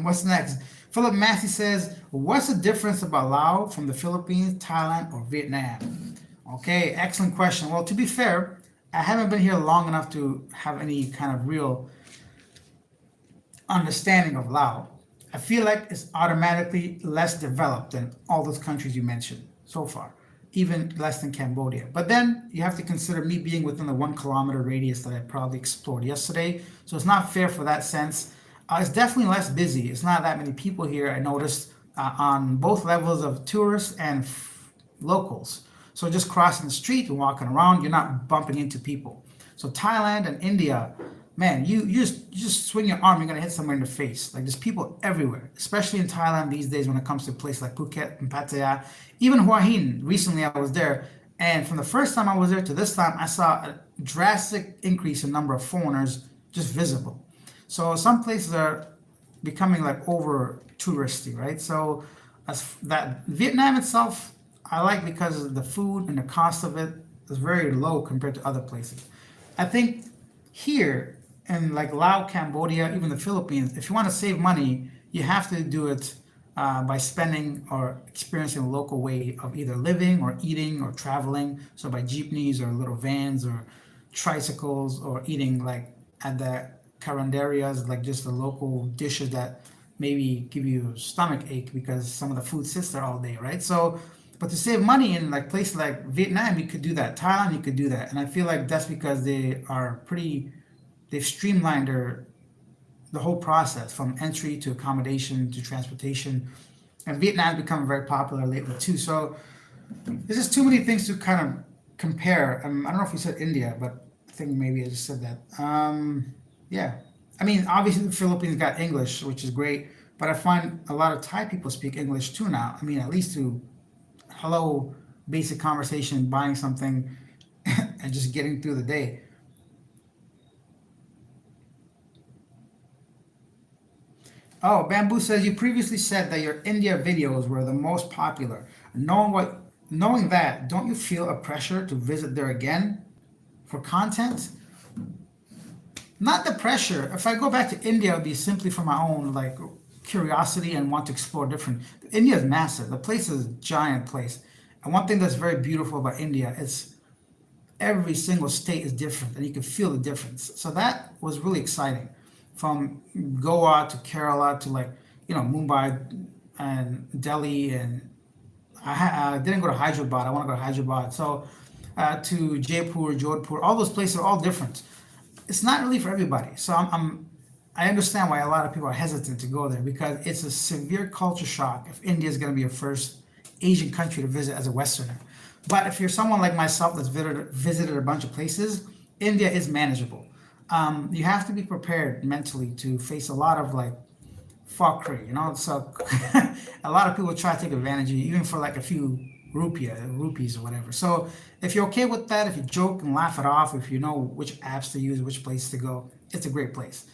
what's next? Philip Massey says, what's the difference about Laos from the Philippines, Thailand, or Vietnam? Okay, excellent question. Well, to be fair, I haven't been here long enough to have any kind of real understanding of Laos. I feel like it's automatically less developed than all those countries you mentioned so far, even less than Cambodia. But then you have to consider me being within the 1 kilometer radius that I probably explored yesterday. So it's not fair for that sense. It's definitely less busy. It's not that many people here, I noticed, on both levels of tourists and locals. So just crossing the street and walking around, you're not bumping into people. So Thailand and India, man, you just swing your arm, you're gonna hit somewhere in the face. Like, there's people everywhere, especially in Thailand these days when it comes to a place like Phuket and Pattaya, even Hua Hin. Recently I was there, and from the first time I was there to this time, I saw a drastic increase in number of foreigners just visible. So some places are becoming like over touristy, right? So as that Vietnam itself, I like because the food and the cost of it is very low compared to other places. I think here in like Laos, Cambodia, even the Philippines, if you want to save money, you have to do it by spending or experiencing a local way of either living or eating or traveling. So by jeepneys or little vans or tricycles or eating like at the caranderias, like just the local dishes that maybe give you a stomach ache because some of the food sits there all day, right? So, but to save money in like places like Vietnam, you could do that. Thailand, you could do that. And I feel like that's because they've streamlined the whole process from entry to accommodation to transportation. And Vietnam's become very popular lately too. So there's just too many things to kind of compare. I don't know if you said India, but I think maybe I just said that. Yeah. I mean, obviously the Philippines got English, which is great, but I find a lot of Thai people speak English too now. I mean, at least to hello, basic conversation, buying something, and just getting through the day. Oh, Bamboo says you previously said that your India videos were the most popular. Knowing that, don't you feel a pressure to visit there again for content? Not the pressure. If I go back to India, it would be simply for my own like curiosity and want to explore different. India is massive. The place is a giant place. And one thing that's very beautiful about India, it's every single state is different and you can feel the difference. So that was really exciting. From Goa to Kerala to like, Mumbai and Delhi and I didn't go to Hyderabad. I want to go to Hyderabad. So to Jaipur, Jodhpur, all those places are all different. It's not really for everybody. So I understand why a lot of people are hesitant to go there because it's a severe culture shock if India is going to be your first Asian country to visit as a Westerner. But if you're someone like myself that's visited a bunch of places, India is manageable. You have to be prepared mentally to face a lot of like fuckery. So a lot of people try to take advantage of you, even for like a few rupees or whatever. So if you're okay with that, if you joke and laugh it off, if you know which apps to use, which place to go, it's a great place.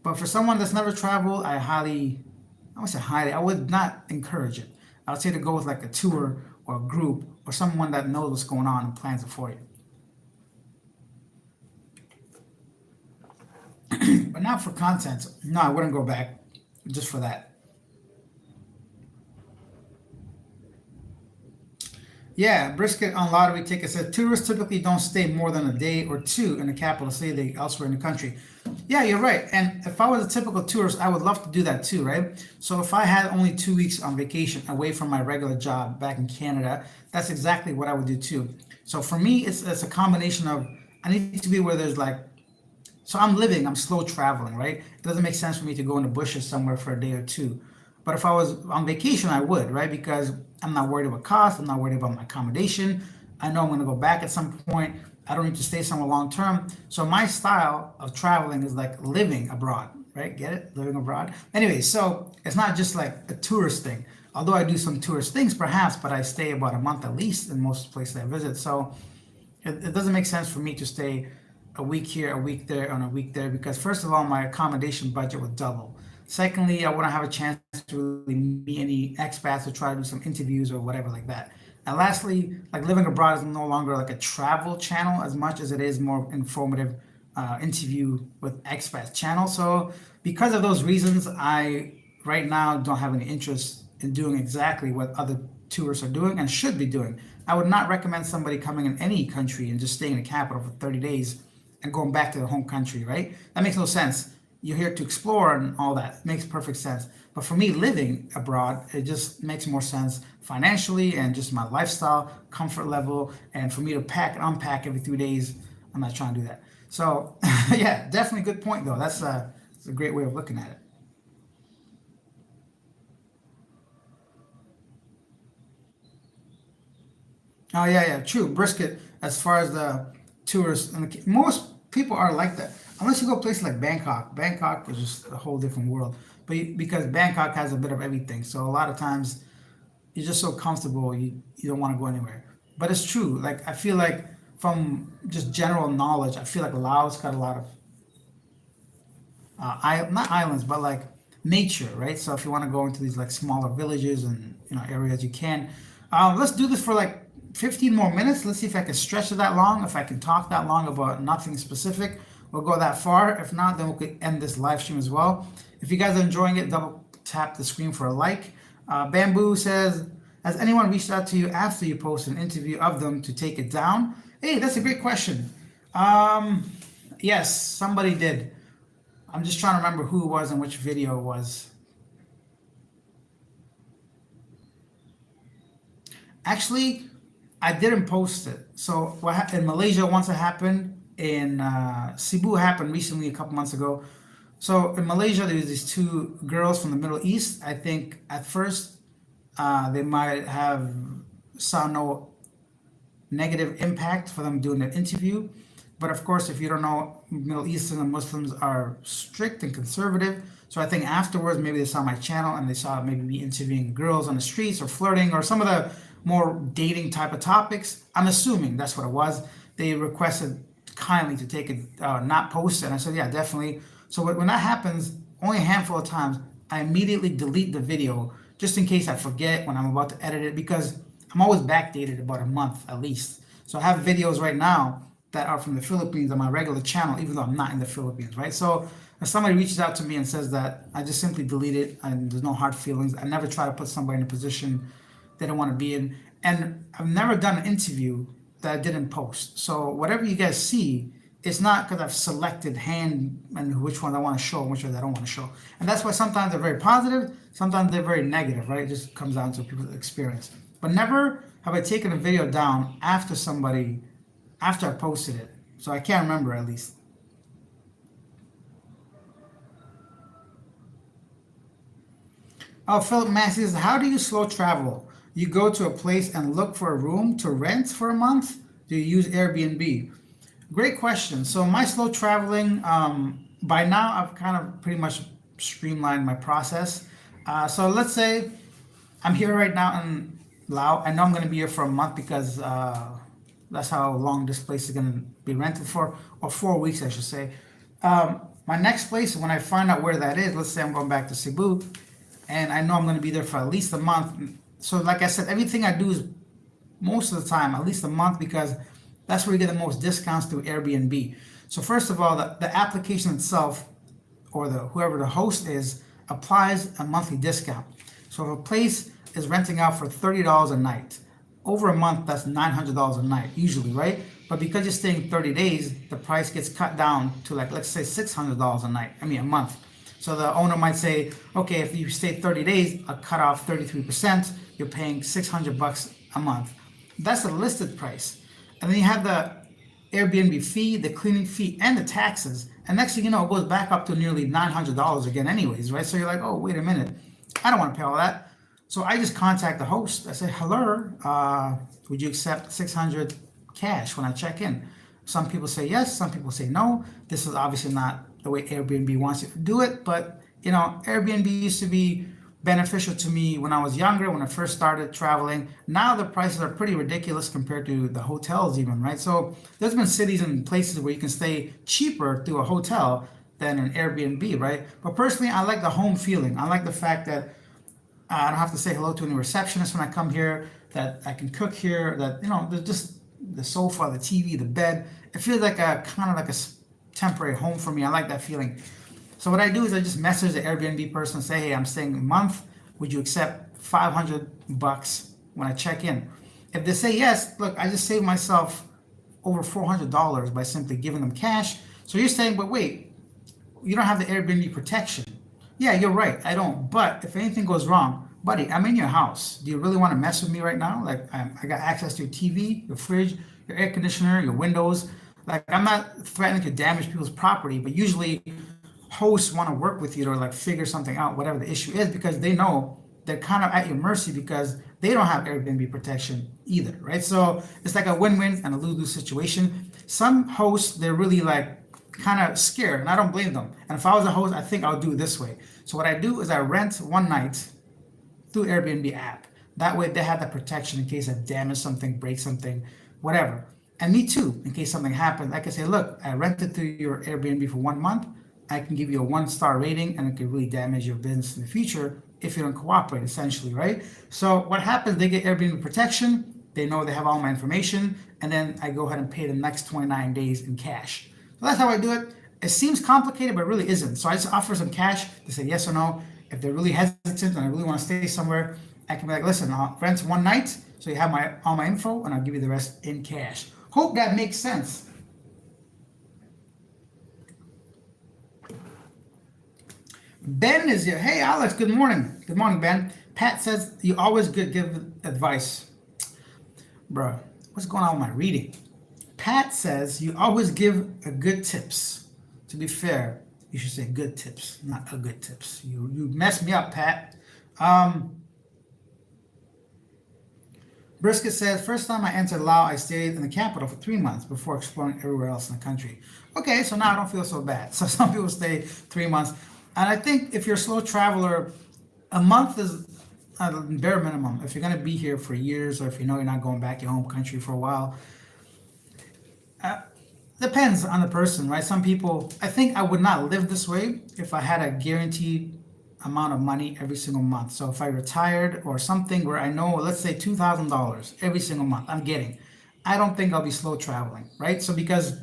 But for someone that's never traveled, I would say highly, I would not encourage it. I would say to go with like a tour or a group or someone that knows what's going on and plans it for you. But not for content. No, I wouldn't go back just for that. Yeah, brisket on lottery tickets said tourists typically don't stay more than a day or two in the capital city elsewhere in the country. Yeah, you're right. And if I was a typical tourist, I would love to do that too, right? So if I had only 2 weeks on vacation away from my regular job back in Canada, that's exactly what I would do too. So for me, it's a combination of I need to be where there's like so I'm slow traveling, right? It doesn't make sense for me to go in the bushes somewhere for a day or two. But if I was on vacation, I would, right? Because I'm not worried about cost. I'm not worried about my accommodation. I know I'm going to go back at some point. I don't need to stay somewhere long term. So my style of traveling is like living abroad, right? Get it? Living abroad. Anyway, so it's not just like a tourist thing. Although I do some tourist things perhaps, but I stay about a month at least in most places I visit. So it doesn't make sense for me to stay a week here, a week there, and a week there because first of all, my accommodation budget would double. Secondly, I wouldn't have a chance to really meet any expats or try to do some interviews or whatever like that. And lastly, like living abroad is no longer like a travel channel as much as it is more informative interview with expats channel. So because of those reasons, I right now don't have any interest in doing exactly what other tourists are doing and should be doing. I would not recommend somebody coming in any country and just staying in the capital for 30 days and going back to their home country, right? That makes no sense. You're here to explore and all that. It makes perfect sense. But for me, living abroad, it just makes more sense financially and just my lifestyle, comfort level, and for me to pack and unpack every 3 days. I'm not trying to do that. So, yeah, definitely a good point, though. That's a great way of looking at it. Oh yeah, yeah, true. Brisket, as far as the tourists and most people are like that. Unless you go places like Bangkok. Bangkok is just a whole different world. But because Bangkok has a bit of everything, so a lot of times you're just so comfortable you don't want to go anywhere. But it's true. Like I feel like from just general knowledge, I feel like Laos got a lot of not islands, but like nature, right? So if you want to go into these like smaller villages and areas, you can. Let's do this for like 15 more minutes. Let's see if I can stretch it that long. If I can talk that long about nothing specific, we'll go that far. If not, then we could end this live stream as well. If you guys are enjoying it, double tap the screen for a like. Bamboo says, has anyone reached out to you after you post an interview of them to take it down? Hey, that's a great question. Um, yes, somebody did. I'm just trying to remember who it was and which video it was. Actually, I didn't post it. So in Malaysia, once it happened, in Cebu happened recently a couple months ago. So in Malaysia, there was these two girls from the Middle East. I think at first they might have saw no negative impact for them doing an interview. But of course, if you don't know, Middle Eastern and Muslims are strict and conservative. So I think afterwards, maybe they saw my channel and they saw maybe me interviewing girls on the streets or flirting or some of the more dating type of topics. I'm assuming that's what it was. They requested kindly to take it, not post it. And I said, yeah, definitely. So when that happens, only a handful of times, I immediately delete the video just in case I forget when I'm about to edit it because I'm always backdated about a month at least. So I have videos right now that are from the Philippines on my regular channel, even though I'm not in the Philippines, right? So if somebody reaches out to me and says that, I just simply delete it and there's no hard feelings. I never try to put somebody in a position they don't want to be in. And I've never done an interview that I didn't post. So whatever you guys see, it's not because I've selected hand and which ones I want to show and which ones I don't want to show. And that's why sometimes they're very positive, sometimes they're very negative, right? It just comes down to people's experience. But never have I taken a video down after I posted it. So I can't remember at least. Oh, Philip Massey says, how do you slow travel? You go to a place and look for a room to rent for a month? Do you use Airbnb? Great question. So my slow traveling, by now I've kind of pretty much streamlined my process. So let's say I'm here right now in Laos. I know I'm going to be here for a month because that's how long this place is going to be rented for, or 4 weeks, I should say. My next place, when I find out where that is, let's say I'm going back to Cebu, and I know I'm going to be there for at least a month. So, like I said, everything I do is most of the time at least a month because that's where you get the most discounts through Airbnb. So, first of all, the application itself, or whoever the host is, applies a monthly discount. So, if a place is renting out for $30 a night, over a month, that's $900 a night, usually, right? But because you're staying 30 days, the price gets cut down to like, let's say $600 a night, a month. So the owner might say, okay, if you stay 30 days, I'll cut off 33%, you're paying $600 a month. That's the listed price. And then you have the Airbnb fee, the cleaning fee, and the taxes. And next thing you know, it goes back up to nearly $900 again anyways, right? So you're like, oh, wait a minute, I don't want to pay all that. So I just contact the host. I say, hello, would you accept 600 cash when I check in? Some people say yes, some people say no. This is obviously not the way Airbnb wants you to do it, but Airbnb used to be beneficial to me when I was younger, when I first started traveling. Now the prices are pretty ridiculous compared to the hotels even, right? So there's been cities and places where you can stay cheaper through a hotel than an Airbnb, right? But personally, I like the home feeling. I like the fact that I don't have to say hello to any receptionist when I come here, that I can cook here, that, there's just the sofa, the TV, the bed. It feels like a kind of like a temporary home for me. I like that feeling. So what I do is I just message the Airbnb person and say, hey, I'm staying a month. Would you accept $500 when I check in? If they say yes, look, I just saved myself over $400 by simply giving them cash. So you're saying, but wait, you don't have the Airbnb protection. Yeah, you're right, I don't. But if anything goes wrong, buddy, I'm in your house. Do you really want to mess with me right now? Like, I got access to your TV, your fridge, your air conditioner, your windows. Like, I'm not threatening to damage people's property, but usually hosts want to work with you to like figure something out, whatever the issue is, because they know they're kind of at your mercy because they don't have Airbnb protection either, right? So it's like a win-win and a lose-lose situation. Some hosts, they're really like kind of scared, and I don't blame them. And if I was a host, I think I'll do it this way. So what I do is I rent one night through Airbnb app. That way they have that protection in case I damage something, break something, whatever. And me too, in case something happens, I can say, look, I rented through your Airbnb for 1 month. I can give you a 1-star rating, and it could really damage your business in the future if you don't cooperate, essentially, right? So what happens, they get Airbnb protection, they know they have all my information, and then I go ahead and pay the next 29 days in cash. So that's how I do it. It seems complicated, but it really isn't. So I just offer some cash to say yes or no, If they're really hesitant and I really want to stay somewhere, I can be like, listen, I'll rent one night, so you have my all my info, and I'll give you the rest in cash. Hope that makes sense. Ben is here. Hey, Alex. Good morning. Good morning, Ben. Pat says you always good give advice, bro. What's going on with my reading? Pat says you always give a good tips. To be fair, you should say good tips, not a good tips. You messed me up, Pat. Um, Brisket says, first time I entered Laos, I stayed in the capital for 3 months before exploring everywhere else in the country. Okay, so now I don't feel so bad. So some people stay 3 months. And I think if you're a slow traveler, a month is a bare minimum. If you're going to be here for years, or if you know you're not going back to your home country for a while, depends on the person, right? Some people, I think I would not live this way if I had a guaranteed amount of money every single month. So if I retired or something where I know, let's say $2,000 every single month I'm getting, I don't think I'll be slow traveling, right? So because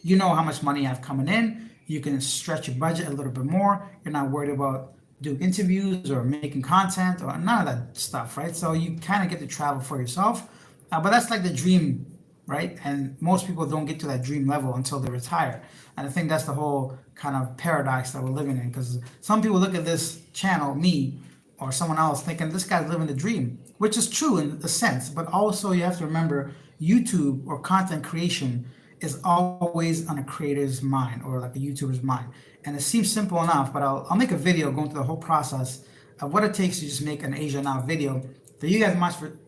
you know how much money you have coming in, you can stretch your budget a little bit more. You're not worried about doing interviews or making content or none of that stuff, right? So you kind of get to travel for yourself. But that's like the dream, right? And most people don't get to that dream level until they retire. And I think that's the whole kind of paradox that we're living in. Because some people look at this channel, me, or someone else, thinking this guy's living the dream, which is true in a sense. But also, you have to remember YouTube or content creation is always on a creator's mind or like a YouTuber's mind. And it seems simple enough, but I'll make a video going through the whole process of what it takes to just make an Asia Now video that you guys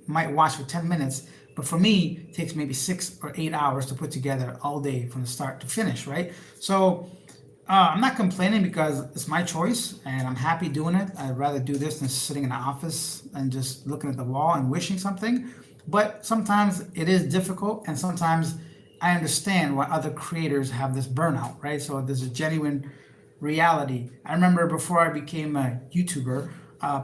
might watch for 10 minutes. But for me, it takes maybe 6 or 8 hours to put together all day from the start to finish, right? So I'm not complaining because it's my choice and I'm happy doing it. I'd rather do this than sitting in an office and just looking at the wall and wishing something. But sometimes it is difficult, and sometimes I understand why other creators have this burnout, right? So there's a genuine reality. I remember before I became a YouTuber,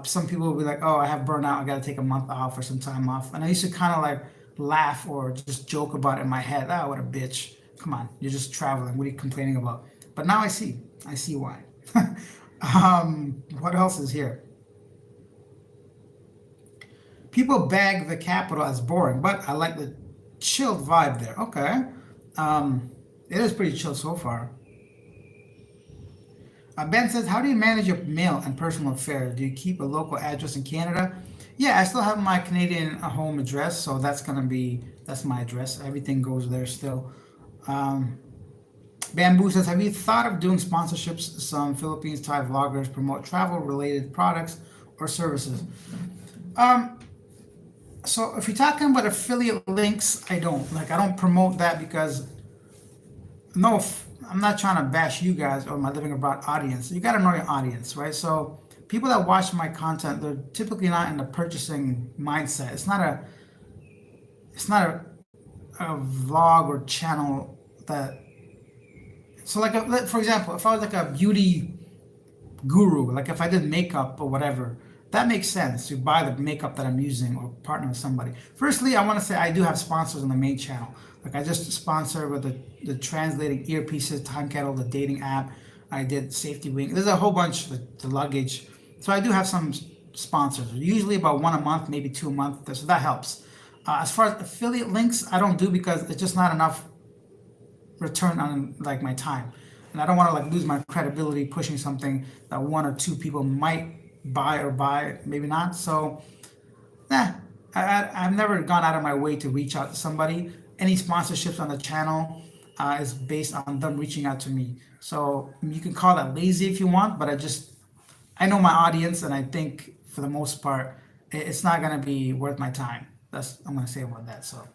some people would be like, "Oh, I have burnout. I got to take a month off or some time off," and I used to kind of like laugh or just joke about it in my head. "Oh, what a bitch! Come on, you're just traveling. What are you complaining about?" But now I see why. What else is here? People bag the capital as boring, but I like the chilled vibe there. Okay. It is pretty chill so far. Ben says, how do you manage your mail and personal affairs? Do you keep a local address in Canada? Yeah, I still have my Canadian home address, so that's my address. Everything goes there still. Um, Bamboo says, have you thought of doing sponsorships? Some Philippines Thai vloggers promote travel related products or services. Um, so if you're talking about affiliate links, I don't promote that because no, I'm not trying to bash you guys or my living abroad audience. You got to know your audience, right? So people that watch my content, they're typically not in the purchasing mindset. It's not a vlog or channel that. So for example, if I was like a beauty guru, like if I did makeup or whatever, that makes sense to buy the makeup that I'm using or partner with somebody. Firstly, I want to say I do have sponsors on the main channel. Like I just sponsor with the translating earpieces, Time Kettle, the dating app. I did Safety Wing. There's a whole bunch, the luggage. So I do have some sponsors, usually about one a month, maybe two a month. So that helps. As far as affiliate links, I don't do because it's just not enough return on like my time, and I don't want to like lose my credibility pushing something that one or two people might buy, maybe not. So I've never gone out of my way to reach out to somebody. Any sponsorships on the channel is based on them reaching out to me. So you can call that lazy if you want, but I know my audience, and I think for the most part it's not going to be worth my time. That's I'm going to say about that. So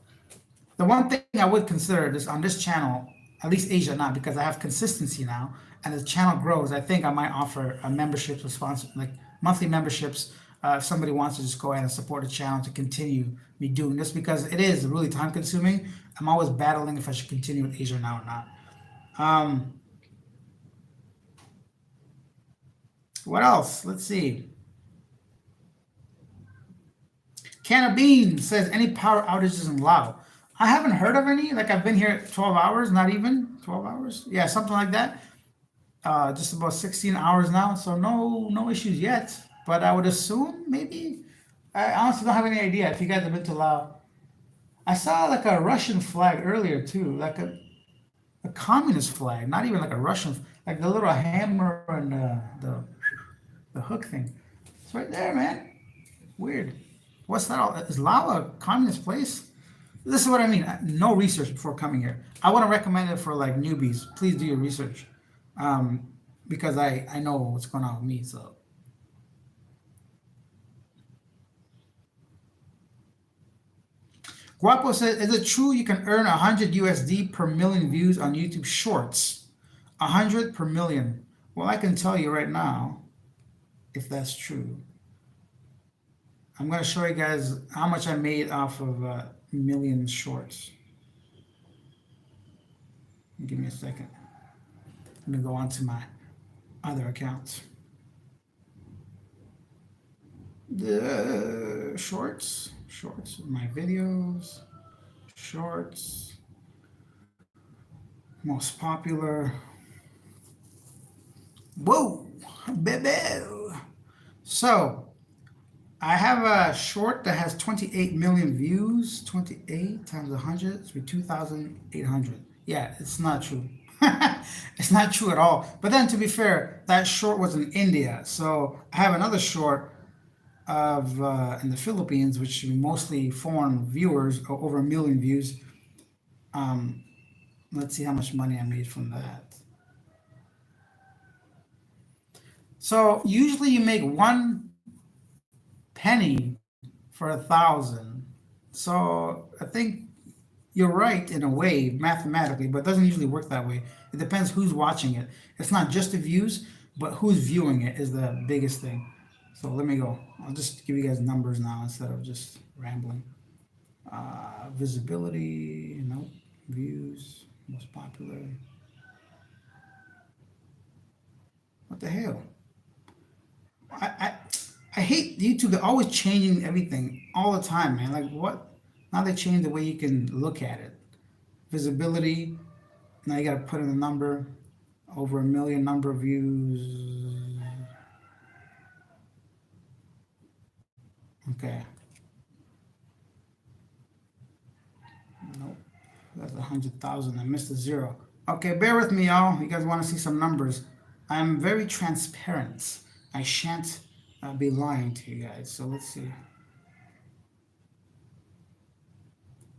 the one thing I would consider this on this channel, at least Asia now, because I have consistency now, and the channel grows. I think I might offer a memberships with sponsor, like monthly memberships. If somebody wants to just go ahead and support the channel to continue me doing this, because it is really time consuming. I'm always battling if I should continue with Asia now or not. Um, what else? Let's see. Can of Beans says, any power outages in Laos? I haven't heard of any. Like I've been here 12 hours, not even 12 hours. Yeah, something like that. just about 16 hours now, so no issues yet. But I would assume maybe, I honestly don't have any idea if you guys have been to Laos. I saw like a Russian flag earlier too, like a communist flag, not even like a Russian, like the little hammer and the hook thing. It's right there, man. Weird. What's that all? Is Laos a communist place? This is what I mean. No research before coming here. I want to recommend it for like newbies. Please do your research, um, because I know what's going on with me. So Guapo says, "Is it true you can earn 100 USD per million views on YouTube Shorts? 100 per million." Well, I can tell you right now if that's true. I'm gonna show you guys how much I made off of million shorts. Give me a second. Let me go on to my other accounts. The shorts, my videos, shorts, most popular. Whoa, baby. So I have a short that has 28 million views. 28 times 100 is 2,800. Yeah, it's not true. It's not true at all. But then, to be fair, that short was in India. So I have another short of in the Philippines, which mostly foreign viewers, over a million views. Um, let's see how much money I made from that. So usually you make 1 penny for 1,000. So I think you're right in a way mathematically, but it doesn't usually work that way. It depends who's watching it. It's not just the views, but who's viewing it is the biggest thing. So let me go. I'll just give you guys numbers now instead of just rambling. Visibility, nope. Views, most popular. What the hell? I, I I hate YouTube. They're always changing everything all the time, man. Like what? Now they change the way you can look at it. Visibility. Now you got to put in the number. Over a million number of views. Okay. Nope. That's 100,000. I missed a zero. Okay, bear with me, y'all. You guys want to see some numbers? I'm very transparent. I shan't be lying to you guys. So let's see.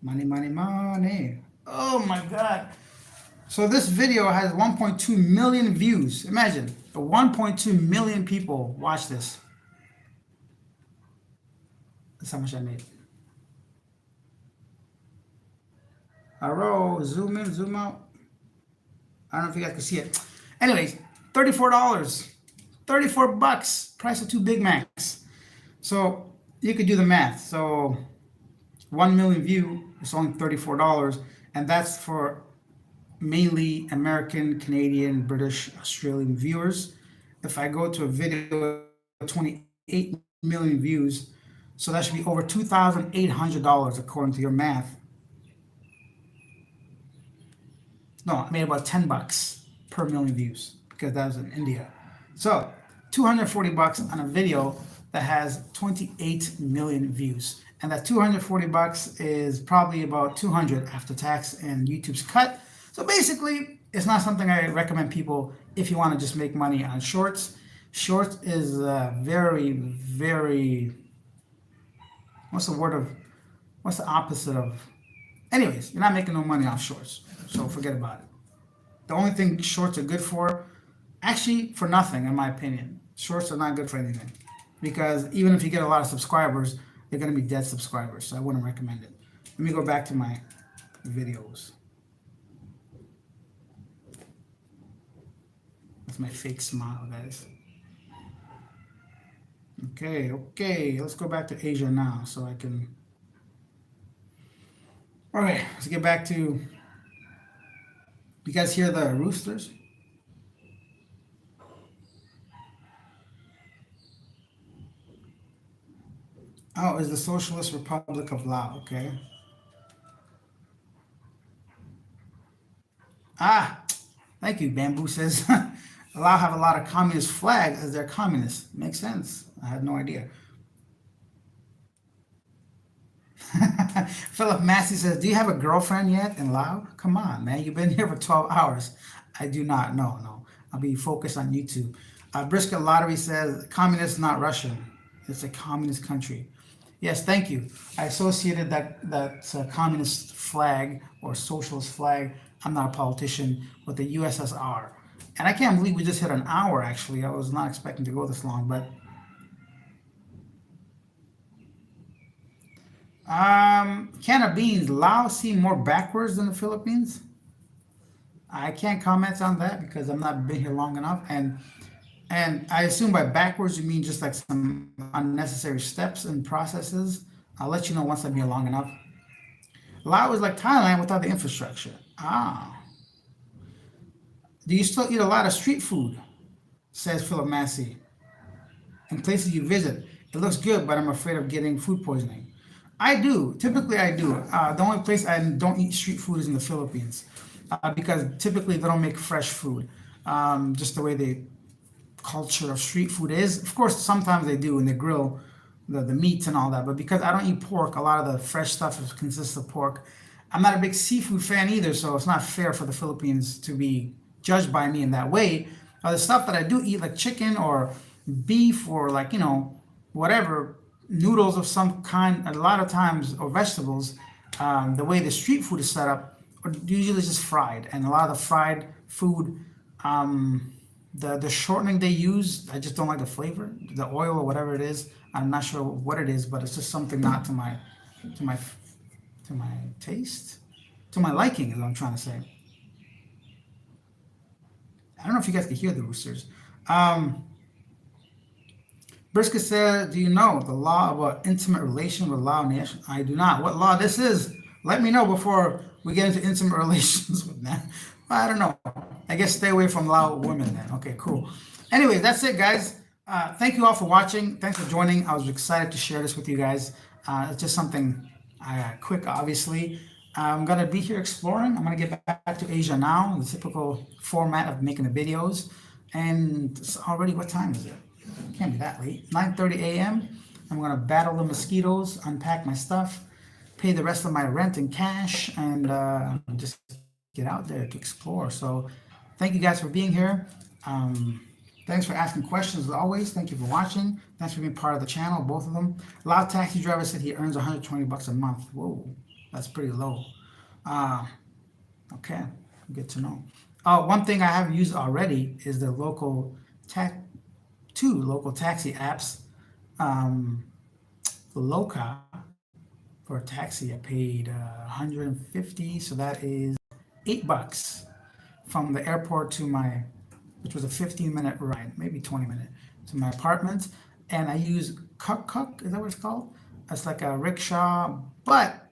Money, money, money. Oh my God. So this video has 1.2 million views. Imagine, 1.2 million people watch this. That's how much I made. Hello, zoom in, zoom out. I don't know if you guys can see it. Anyways, $34. 34 bucks. Price of 2 Big Macs. So you could do the math. So 1 million view is only $34. And that's for mainly American, Canadian, British, Australian viewers. If I go to a video with 28 million views, so that should be over $2,800 according to your math. No, I made about 10 bucks per million views because that was in India. So 240 bucks on a video that has 28 million views. And that 240 bucks is probably about 200 after tax and YouTube's cut. So basically, it's not something I recommend people if you want to just make money on shorts. Shorts is very, very, what's the opposite of, anyways, you're not making no money off shorts. So forget about it. The only thing shorts are good for, actually for nothing in my opinion. Shorts are not good for anything. Because even if you get a lot of subscribers, they're going to be dead subscribers. So I wouldn't recommend it. Let me go back to my videos. That's my fake smile, guys. Okay, let's go back to Asia now so I can. All right, let's get back to. You guys hear the roosters? Oh, it's the Socialist Republic of Laos, okay. Ah, thank you, Bamboo says. Laos have a lot of communist flags as they're communists. Makes sense. I had no idea. Philip Massey says, "Do you have a girlfriend yet in Laos? Come on, man. You've been here for 12 hours." I do not. No, no. I'll be focused on YouTube. Brisket Lottery says, "Communist, not Russian. It's a communist country." Yes, thank you. I associated that communist flag or socialist flag. I'm not a politician, with the USSR. And I can't believe we just hit an hour. Actually, I was not expecting to go this long, but can of beans. Laos seem more backwards than the Philippines. I can't comment on that because I'm not been here long enough, and I assume by backwards you mean just like some unnecessary steps and processes. I'll let you know once I'm here long enough. Laos is like Thailand without the infrastructure. Ah, do you still eat a lot of street food? Says Philip Massey. In places you visit, it looks good, but I'm afraid of getting food poisoning. I do. Typically, I do. The only place I don't eat street food is in the Philippines, because typically they don't make fresh food. Just the way the culture of street food is. Of course, sometimes they do and they grill the meats and all that. But because I don't eat pork, a lot of the fresh stuff consists of pork. I'm not a big seafood fan either, so it's not fair for the Philippines to be judged by me in that way. The stuff that I do eat, like chicken or beef or like, whatever, noodles of some kind, a lot of times, or vegetables, the way the street food is set up, are usually just fried. And a lot of the fried food, the shortening they use, I just don't like the flavor, the oil or whatever it is. I'm not sure what it is, but it's just something not to my, to my taste, to my liking, is what I'm trying to say. I don't know if you guys can hear the roosters. Brisket said, "Do you know the law about intimate relation with Lao nation?" I do not. What law this is? Let me know before we get into intimate relations with them. I don't know. I guess stay away from Lao women then. Okay, cool. Anyway, that's it, guys. Thank you all for watching. Thanks for joining. I was excited to share this with you guys. It's just something quick, obviously. I'm going to be here exploring. I'm going to get back to Asia now, the typical format of making the videos. And it's already, what time is it? It can't be that late. 9:30 a.m. I'm going to battle the mosquitoes, unpack my stuff, pay the rest of my rent in cash, and just get out there to explore. So thank you guys for being here. Thanks for asking questions as always. Thank you for watching. Thanks for being part of the channel, both of them. Lao taxi driver said he earns 120 bucks a month. Whoa, that's pretty low. Okay, good to know. One thing I have used already is the two local taxi apps. Loca, for a taxi, I paid 150, so that is $8 from the airport to which was a 15-minute ride, maybe 20-minute, to my apartment. And I use Kuk, is that what it's called? It's like a rickshaw, but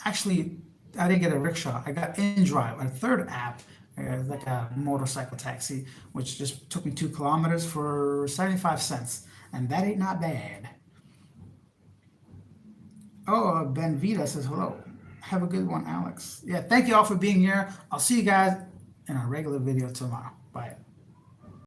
actually, I didn't get a rickshaw. I got InDrive, a third app, like a motorcycle taxi, which just took me 2 kilometers for 75 cents. And that ain't not bad. Oh, Ben Vita says hello. Have a good one, Alex. Yeah, thank you all for being here. I'll see you guys in a regular video tomorrow. Bye.